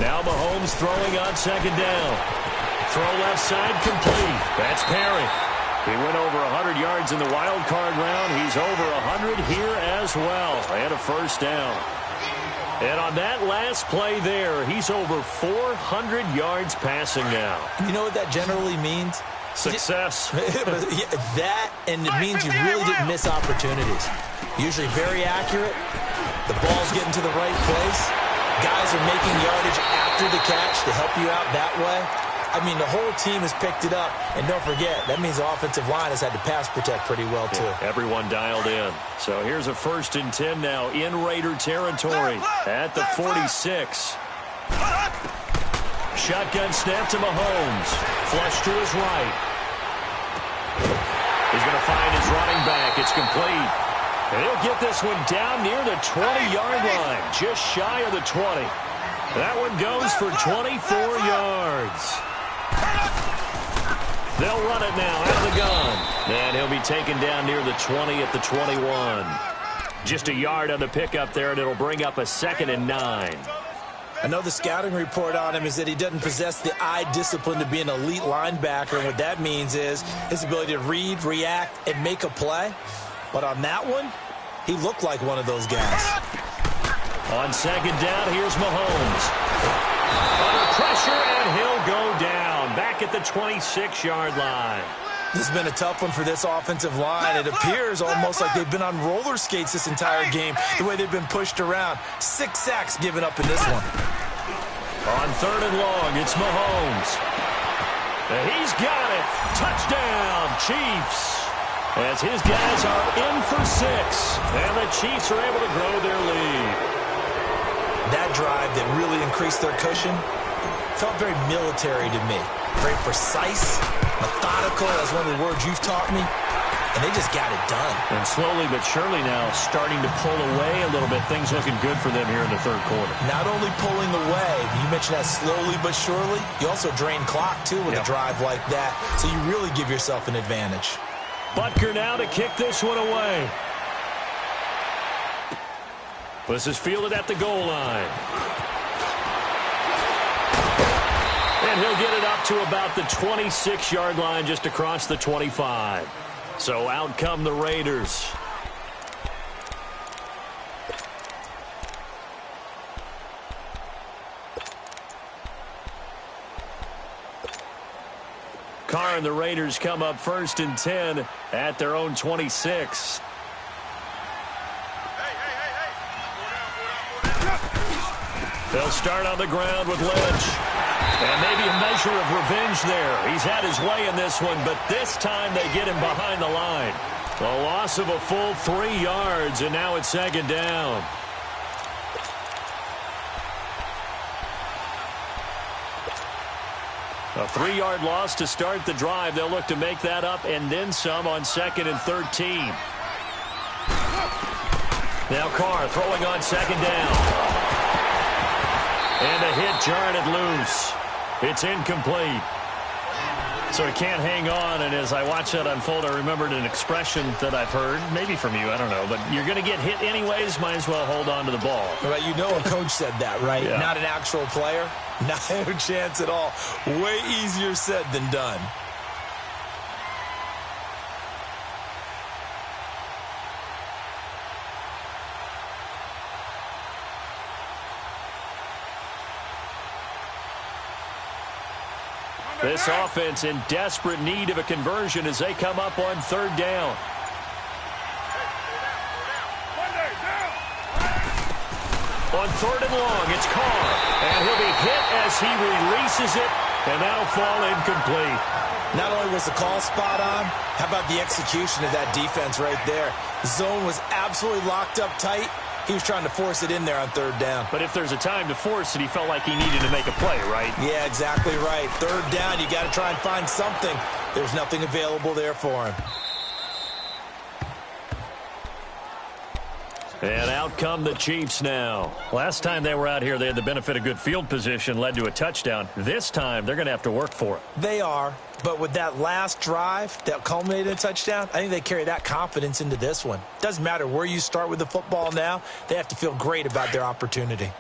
Now Mahomes throwing on 2nd down. Throw left side complete. That's Perry. He went over 100 yards in the wild card round. He's over 100 here as well. And a 1st down. And on that last play there, he's over 400 yards passing now. You know what that generally means? Success. That, and it means you really didn't miss opportunities. Usually very accurate. The ball's getting to the right place. Guys are making yardage after the catch to help you out that way. I mean, the whole team has picked it up. And don't forget, that means the offensive line has had to pass protect pretty well, too. Yeah, everyone dialed in. So here's a 1st and 10 now in Raider territory at the 46. Shotgun snap to Mahomes. Flush to his right. He's going to find his running back. It's complete. And he'll get this one down near the 20-yard line, just shy of the 20. That one goes for 24 yards. They'll run it now out of the gun. And he'll be taken down near the 20 at the 21. Just a yard on the pickup there, and it'll bring up a 2nd and 9. I know the scouting report on him is that he doesn't possess the eye discipline to be an elite linebacker. And what that means is his ability to read, react, and make a play. But on that one, he looked like one of those guys. On 2nd down, here's Mahomes. Under pressure, and he'll go down. Back at the 26-yard line. This has been a tough one for this offensive line. It appears almost like they've been on roller skates this entire game, the way they've been pushed around. 6 sacks given up in this one. On 3rd and long, it's Mahomes. And he's got it. Touchdown, Chiefs. As his guys are in for 6. And the Chiefs are able to grow their lead. That drive that really increased their cushion felt very military to me. Very precise, methodical. That's one of the words you've taught me. And they just got it done. And slowly but surely now starting to pull away a little bit. Things looking good for them here in the 3rd quarter. Not only pulling away, you mentioned that slowly but surely. You also drain clock, too, with a drive like that. So you really give yourself an advantage. Butker now to kick this one away. This is fielded at the goal line. And he'll get it up to about the 26-yard line just across the 25. So out come the Raiders. Carr and the Raiders come up 1st and 10 at their own 26. They'll start on the ground with Lynch. And maybe a measure of revenge there. He's had his way in this one, but this time they get him behind the line. A loss of a full 3 yards, and now it's 2nd down. A 3-yard loss to start the drive. They'll look to make that up and then some on 2nd and 13. Now Carr throwing on 2nd down. And a hit jarred it loose. It's incomplete. So he can't hang on, and as I watch that unfold, I remembered an expression that I've heard, maybe from you, I don't know, but you're going to get hit anyways, might as well hold on to the ball. Right, you know a coach said that, right? Yeah. Not an actual player. Not a chance at all. Way easier said than done. This offense in desperate need of a conversion as they come up on 3rd down. On 3rd and long, it's Carr. And he'll be hit as he releases it, and that'll fall incomplete. Not only was the call spot on, how about the execution of that defense right there? The zone was absolutely locked up tight. He was trying to force it in there on 3rd down. But if there's a time to force it, he felt like he needed to make a play, right? Yeah, exactly right. 3rd down, you got to try and find something. There's nothing available there for him. And out come the Chiefs now. Last time they were out here, they had the benefit of good field position, led to a touchdown. This time, they're going to have to work for it. They are, but with that last drive that culminated in a touchdown, I think they carry that confidence into this one. Doesn't matter where you start with the football now, they have to feel great about their opportunity.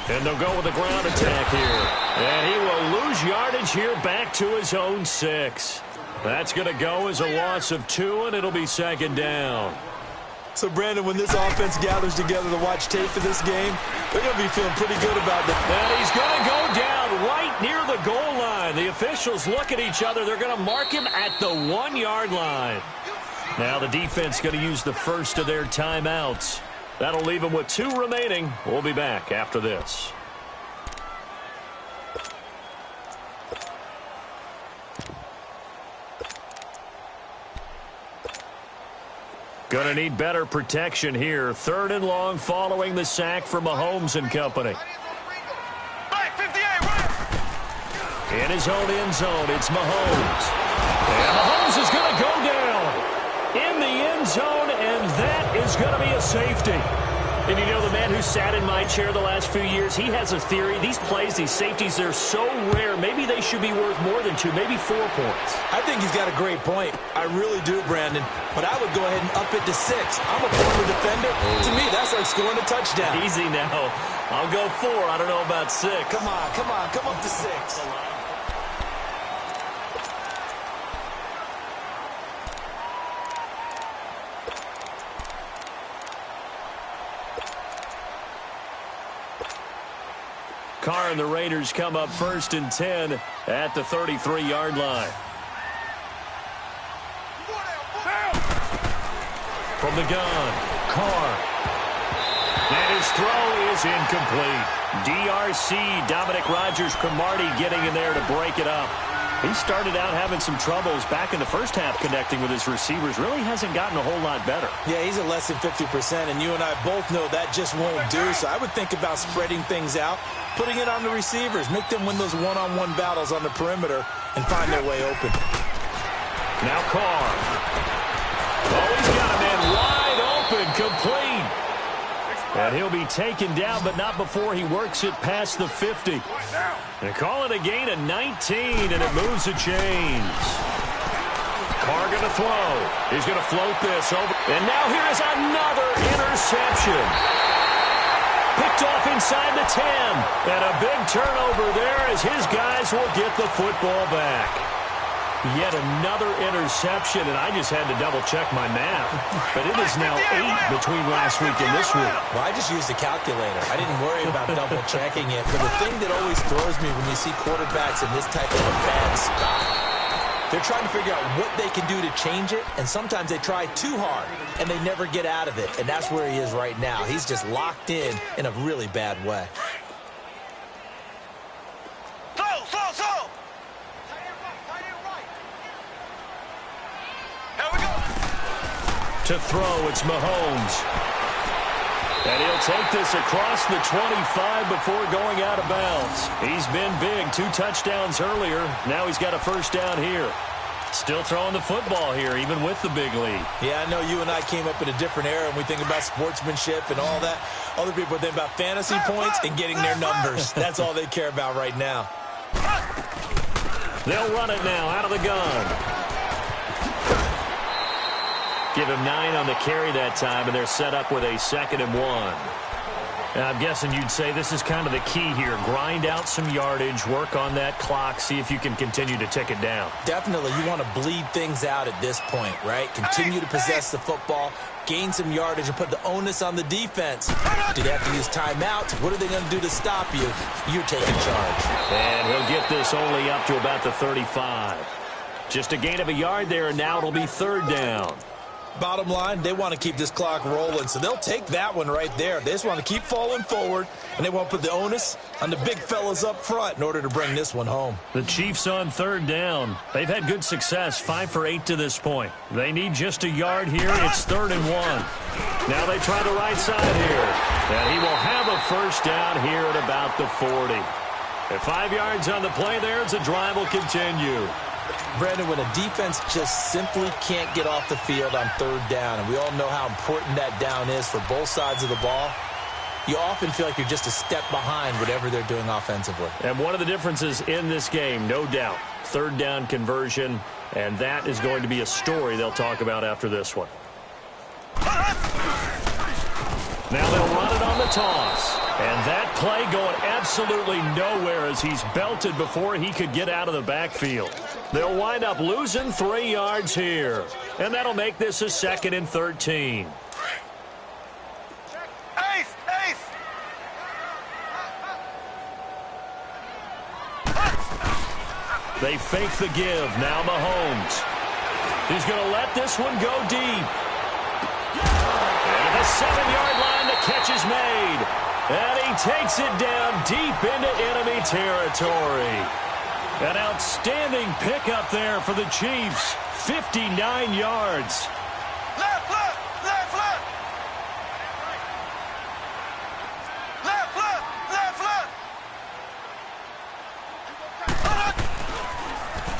And they'll go with a ground attack here. And he will lose yardage here back to his own 6. That's going to go as a loss of 2, and it'll be 2nd down. So, Brandon, when this offense gathers together to watch tape for this game, they're going to be feeling pretty good about that. And he's going to go down right near the goal line. The officials look at each other. They're going to mark him at the 1-yard line. Now the defense going to use the first of their timeouts. That'll leave them with 2 remaining. We'll be back after this. Going to need better protection here. 3rd and long following the sack from Mahomes and company. In his own end zone, it's Mahomes. And Mahomes is going to go down in the end zone, and that is going to be a safety. And you know, the man who sat in my chair the last few years, he has a theory. These plays, these safeties, they're so rare. Maybe they should be worth more than 2, maybe 4 points. I think he's got a great point. I really do, Brandon. But I would go ahead and up it to 6. I'm a former defender. To me, that's like scoring a touchdown. Easy now. I'll go 4. I don't know about 6. Come on. Come up to 6. Carr and the Raiders come up 1st and 10 at the 33-yard line. From the gun, Carr. And his throw is incomplete. DRC, Dominic Rodgers-Cromartie getting in there to break it up. He started out having some troubles back in the first half connecting with his receivers. Really hasn't gotten a whole lot better. Yeah, he's at less than 50%, and you and I both know that just won't do. So I would think about spreading things out, putting it on the receivers, make them win those one-on-one battles on the perimeter, and find their way open. Now Carr. Oh, he's got a man wide open, complete. And he'll be taken down, but not before he works it past the 50. They call it a gain of 19, and it moves the chains. Carr going to throw. He's going to float this over. And now here is another interception. Picked off inside the 10. And a big turnover there as his guys will get the football back. Yet another interception, and I just had to double-check my math. But it is now 8 between last week and this week. Well, I just used a calculator. I didn't worry about double-checking it. But the thing that always throws me when you see quarterbacks in this type of a bad spot, they're trying to figure out what they can do to change it, and sometimes they try too hard, and they never get out of it. And that's where he is right now. He's just locked in a really bad way. To throw, it's Mahomes. And he'll take this across the 25 before going out of bounds. He's been big, 2 touchdowns earlier. Now he's got a first down here. Still throwing the football here, even with the big lead. Yeah, I know you and I came up in a different era, and we think about sportsmanship and all that. Other people think about fantasy points and getting their numbers. That's all they care about right now. They'll run it now out of the gun. Give him 9 on the carry that time, and they're set up with a 2nd and 1. And I'm guessing you'd say this is kind of the key here. Grind out some yardage, work on that clock, see if you can continue to tick it down. Definitely. You want to bleed things out at this point, right? Continue to possess the football, gain some yardage, and put the onus on the defense. Do they have to use timeouts? What are they going to do to stop you? You're taking charge. And he'll get this only up to about the 35. Just a gain of a yard there, and now it'll be 3rd down. Bottom line, they want to keep this clock rolling, so they'll take that one right there. They just want to keep falling forward, and they want to put the onus on the big fellas up front in order to bring this one home. The Chiefs on 3rd down. They've had good success, 5 for 8 to this point. They need just a yard here. It's 3rd and 1. Now they try the right side here. And he will have a first down here at about the 40. At 5 yards on the play there, the drive will continue. Brandon, when a defense just simply can't get off the field on 3rd down, and we all know how important that down is for both sides of the ball, you often feel like you're just a step behind whatever they're doing offensively. And one of the differences in this game, no doubt, 3rd down conversion, and that is going to be a story they'll talk about after this one. Now they'll run it on the toss. And that play going absolutely nowhere as he's belted before he could get out of the backfield. They'll wind up losing 3 yards here. And that'll make this a 2nd and 13. They fake the give. Now Mahomes. He's going to let this one go deep. And at the 7-yard line, the catch is made. And he takes it down deep into enemy territory. An outstanding pickup there for the Chiefs. 59 yards. Left, left, left, left. Left, left, left, left.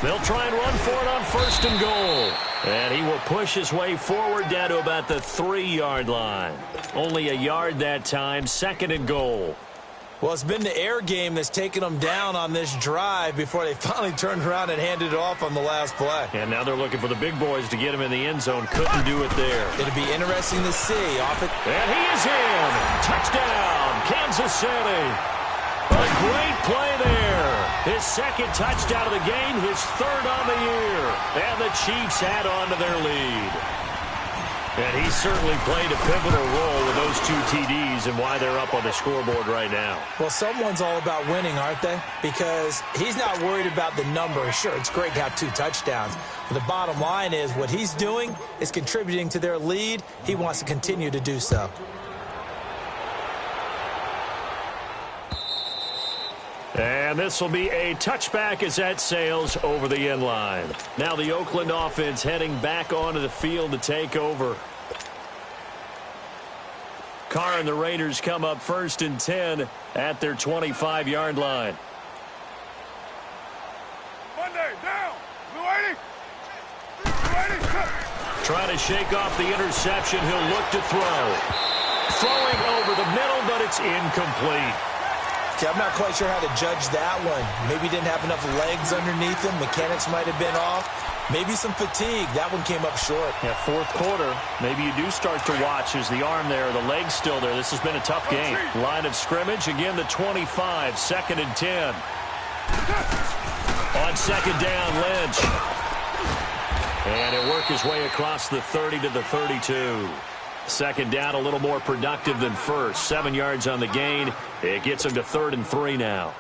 They'll try and run for it on 1st and goal. And he will push his way forward down to about the 3-yard line. Only a yard that time, 2nd and goal. Well, it's been the air game that's taken them down on this drive before they finally turned around and handed it off on the last play. And now they're looking for the big boys to get him in the end zone. Couldn't do it there. It'll be interesting to see. And he is in. Touchdown, Kansas City. A great play there. His 2nd touchdown of the game, his 3rd on the year. And the Chiefs add on to their lead. And he certainly played a pivotal role with those 2 TDs and why they're up on the scoreboard right now. Well, someone's all about winning, aren't they? Because he's not worried about the number. Sure, it's great to have 2 touchdowns. But the bottom line is what he's doing is contributing to their lead. He wants to continue to do so. And this will be a touchback as that sails over the end line. Now the Oakland offense heading back onto the field to take over. Carr and the Raiders come up 1st and 10 at their 25-yard line. Monday, down. Blue 80. Blue 80. Trying to shake off the interception. He'll look to throw. Throwing over the middle, but it's incomplete. Okay, I'm not quite sure how to judge that one. Maybe he didn't have enough legs underneath him. Mechanics might have been off. Maybe some fatigue. That one came up short. Yeah, 4th quarter. Maybe you do start to watch as the arm there, the leg's still there. This has been a tough game. Line of scrimmage, again the 25, 2nd and 10. On 2nd down, Lynch. And he'll work his way across the 30 to the 32. Second down, a little more productive than first. 7 yards on the gain. It gets him to 3rd and 3 now.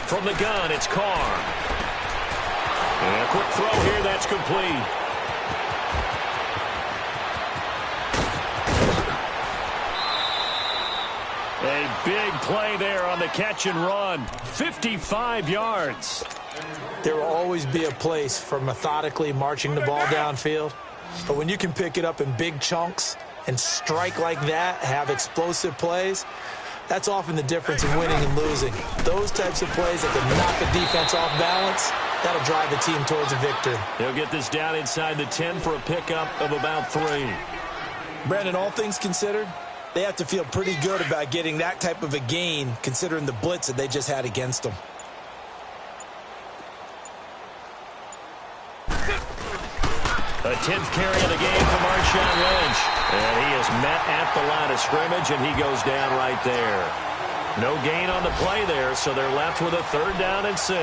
From the gun, it's Carr. And a quick throw here, that's complete. A big play there on the catch and run. 55 yards. There will always be a place for methodically marching the ball downfield. But when you can pick it up in big chunks and strike like that, have explosive plays, that's often the difference in winning and losing. Those types of plays that can knock the defense off balance, that'll drive the team towards a victory. He'll get this down inside the 10 for a pickup of about 3. Brandon, all things considered, they have to feel pretty good about getting that type of a gain considering the blitz that they just had against them. A 10th carry of the game for Marshawn Lynch. And he is met at the line of scrimmage, and he goes down right there. No gain on the play there, so they're left with a 3rd down and 6.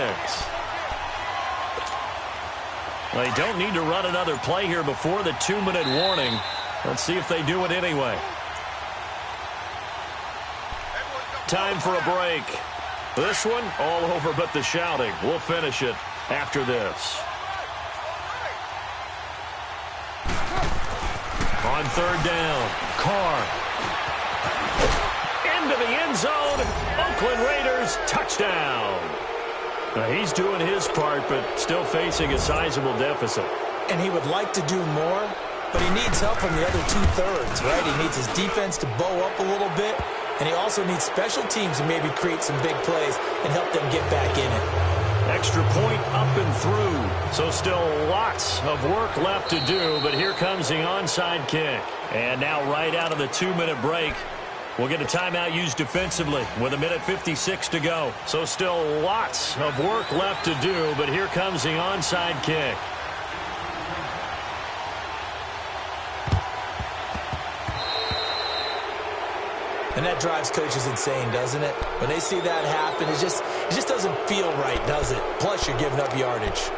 They don't need to run another play here before the 2-minute warning. Let's see if they do it anyway. Time for a break. This one, all over but the shouting. We'll finish it after this. On 3rd down, Carr. Into the end zone. Oakland Raiders, touchdown. Now, he's doing his part, but still facing a sizable deficit. And he would like to do more, but he needs help from the other 2/3, right? He needs his defense to bow up a little bit, and he also needs special teams to maybe create some big plays and help them get back in it. Extra point up and through. So still lots of work left to do, but here comes the onside kick. And now right out of the 2-minute break, we'll get a timeout used defensively with 1:56 to go. So still lots of work left to do, but here comes the onside kick. And that drives coaches insane, doesn't it? When they see that happen, it just doesn't feel right, does it? Plus, you're giving up yardage.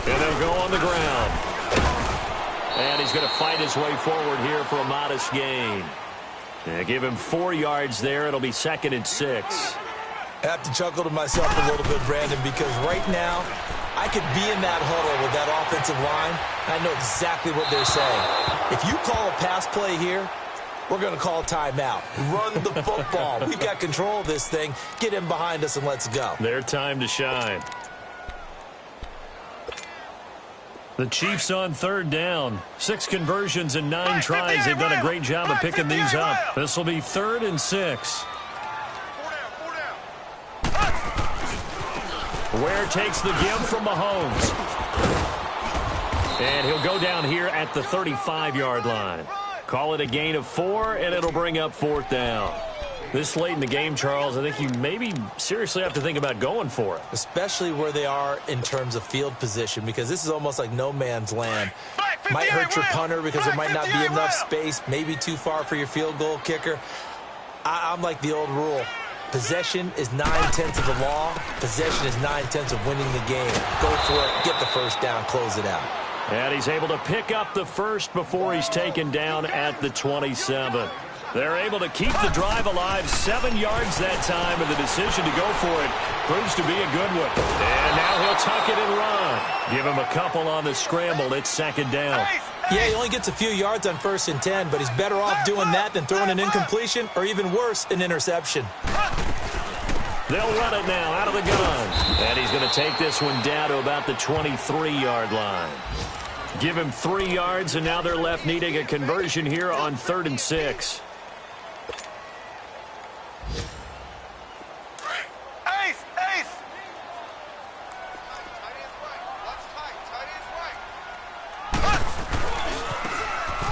And they'll go on the ground. And he's going to fight his way forward here for a modest gain. Give him 4 yards there. It'll be 2nd and 6. I have to chuckle to myself a little bit, Brandon, because right now, I could be in that huddle with that offensive line, and I know exactly what they're saying. If you call a pass play here, we're going to call a timeout. Run the football. We've got control of this thing. Get in behind us and let's go. Their time to shine. The Chiefs on 3rd down. 6 conversions and 9 tries. They've done a great job of picking these up. This will be 3rd and 6. Ware takes the give from Mahomes. And he'll go down here at the 35-yard line. Call it a gain of 4, and it'll bring up 4th down. This late in the game, Charles, I think you maybe seriously have to think about going for it. Especially where they are in terms of field position, because this is almost like no man's land. Might hurt your punter because there might not be enough space, maybe too far for your field goal kicker. I'm like the old rule. Possession is 9/10 of the law. Possession is 9/10 of winning the game. Go for it, get the first down, close it out. And he's able to pick up the first before he's taken down at the 27. They're able to keep the drive alive, 7 yards that time, and the decision to go for it proves to be a good one. And now he'll tuck it and run. Give him a couple on the scramble. It's 2nd down. Yeah, he only gets a few yards on 1st and 10, but he's better off doing that than throwing an incompletion or even worse, an interception. They'll run it now out of the gun. And he's going to take this one down to about the 23-yard line. Give him 3 yards, and now they're left needing a conversion here on 3rd and 6.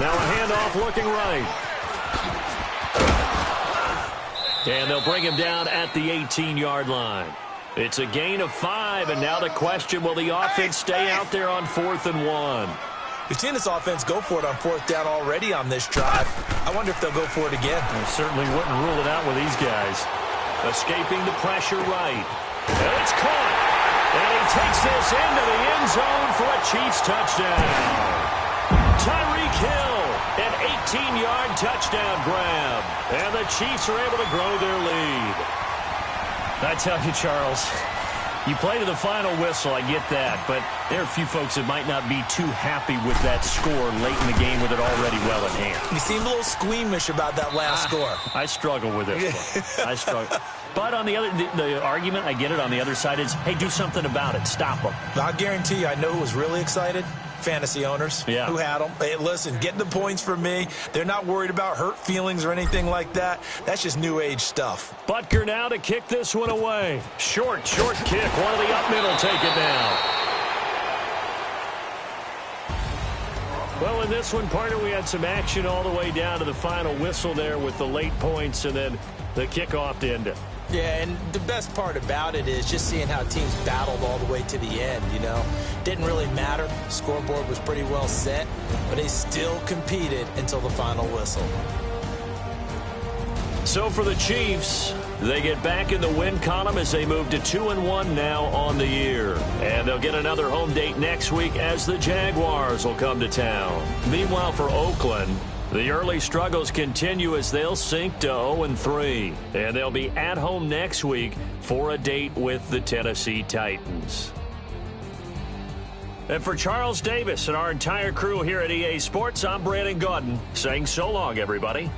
Now a handoff looking right. And they'll bring him down at the 18-yard line. It's a gain of 5, and now the question, will the offense stay out there on 4th and 1? We've seen this offense go for it on 4th down already on this drive. I wonder if they'll go for it again. I certainly wouldn't rule it out with these guys. Escaping the pressure right. And it's caught. And he takes this into the end zone for a Chiefs touchdown. Tyreek Hill, an 18-yard touchdown grab. And the Chiefs are able to grow their lead. I tell you, Charles, you play to the final whistle, I get that, but there are a few folks that might not be too happy with that score late in the game with it already well in hand. You seem a little squeamish about that last score. I struggle with this one. I struggle. But on the other, the argument, I get it, on the other side is, hey, do something about it. Stop them. I guarantee you, I know who was really excited. Fantasy owners who had them. Hey, listen, get the points for me. They're not worried about hurt feelings or anything like that. That's just new age stuff. Butker now to kick this one away. Short kick. One of the up middle take it down. Well, in this one, partner, we had some action all the way down to the final whistle there with the late points and then the kickoff to end it. Yeah, and the best part about it is just seeing how teams battled all the way to the end, you know. Didn't really matter. Scoreboard was pretty well set, but they still competed until the final whistle. So for the Chiefs, they get back in the win column as they move to 2-1 now on the year. And they'll get another home date next week as the Jaguars will come to town. Meanwhile, for Oakland, the early struggles continue as they'll sink to 0-3. And they'll be at home next week for a date with the Tennessee Titans. And for Charles Davis and our entire crew here at EA Sports, I'm Brandon Gaudin saying so long, everybody.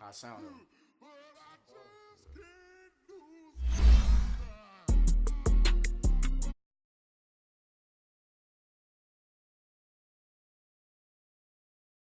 I sound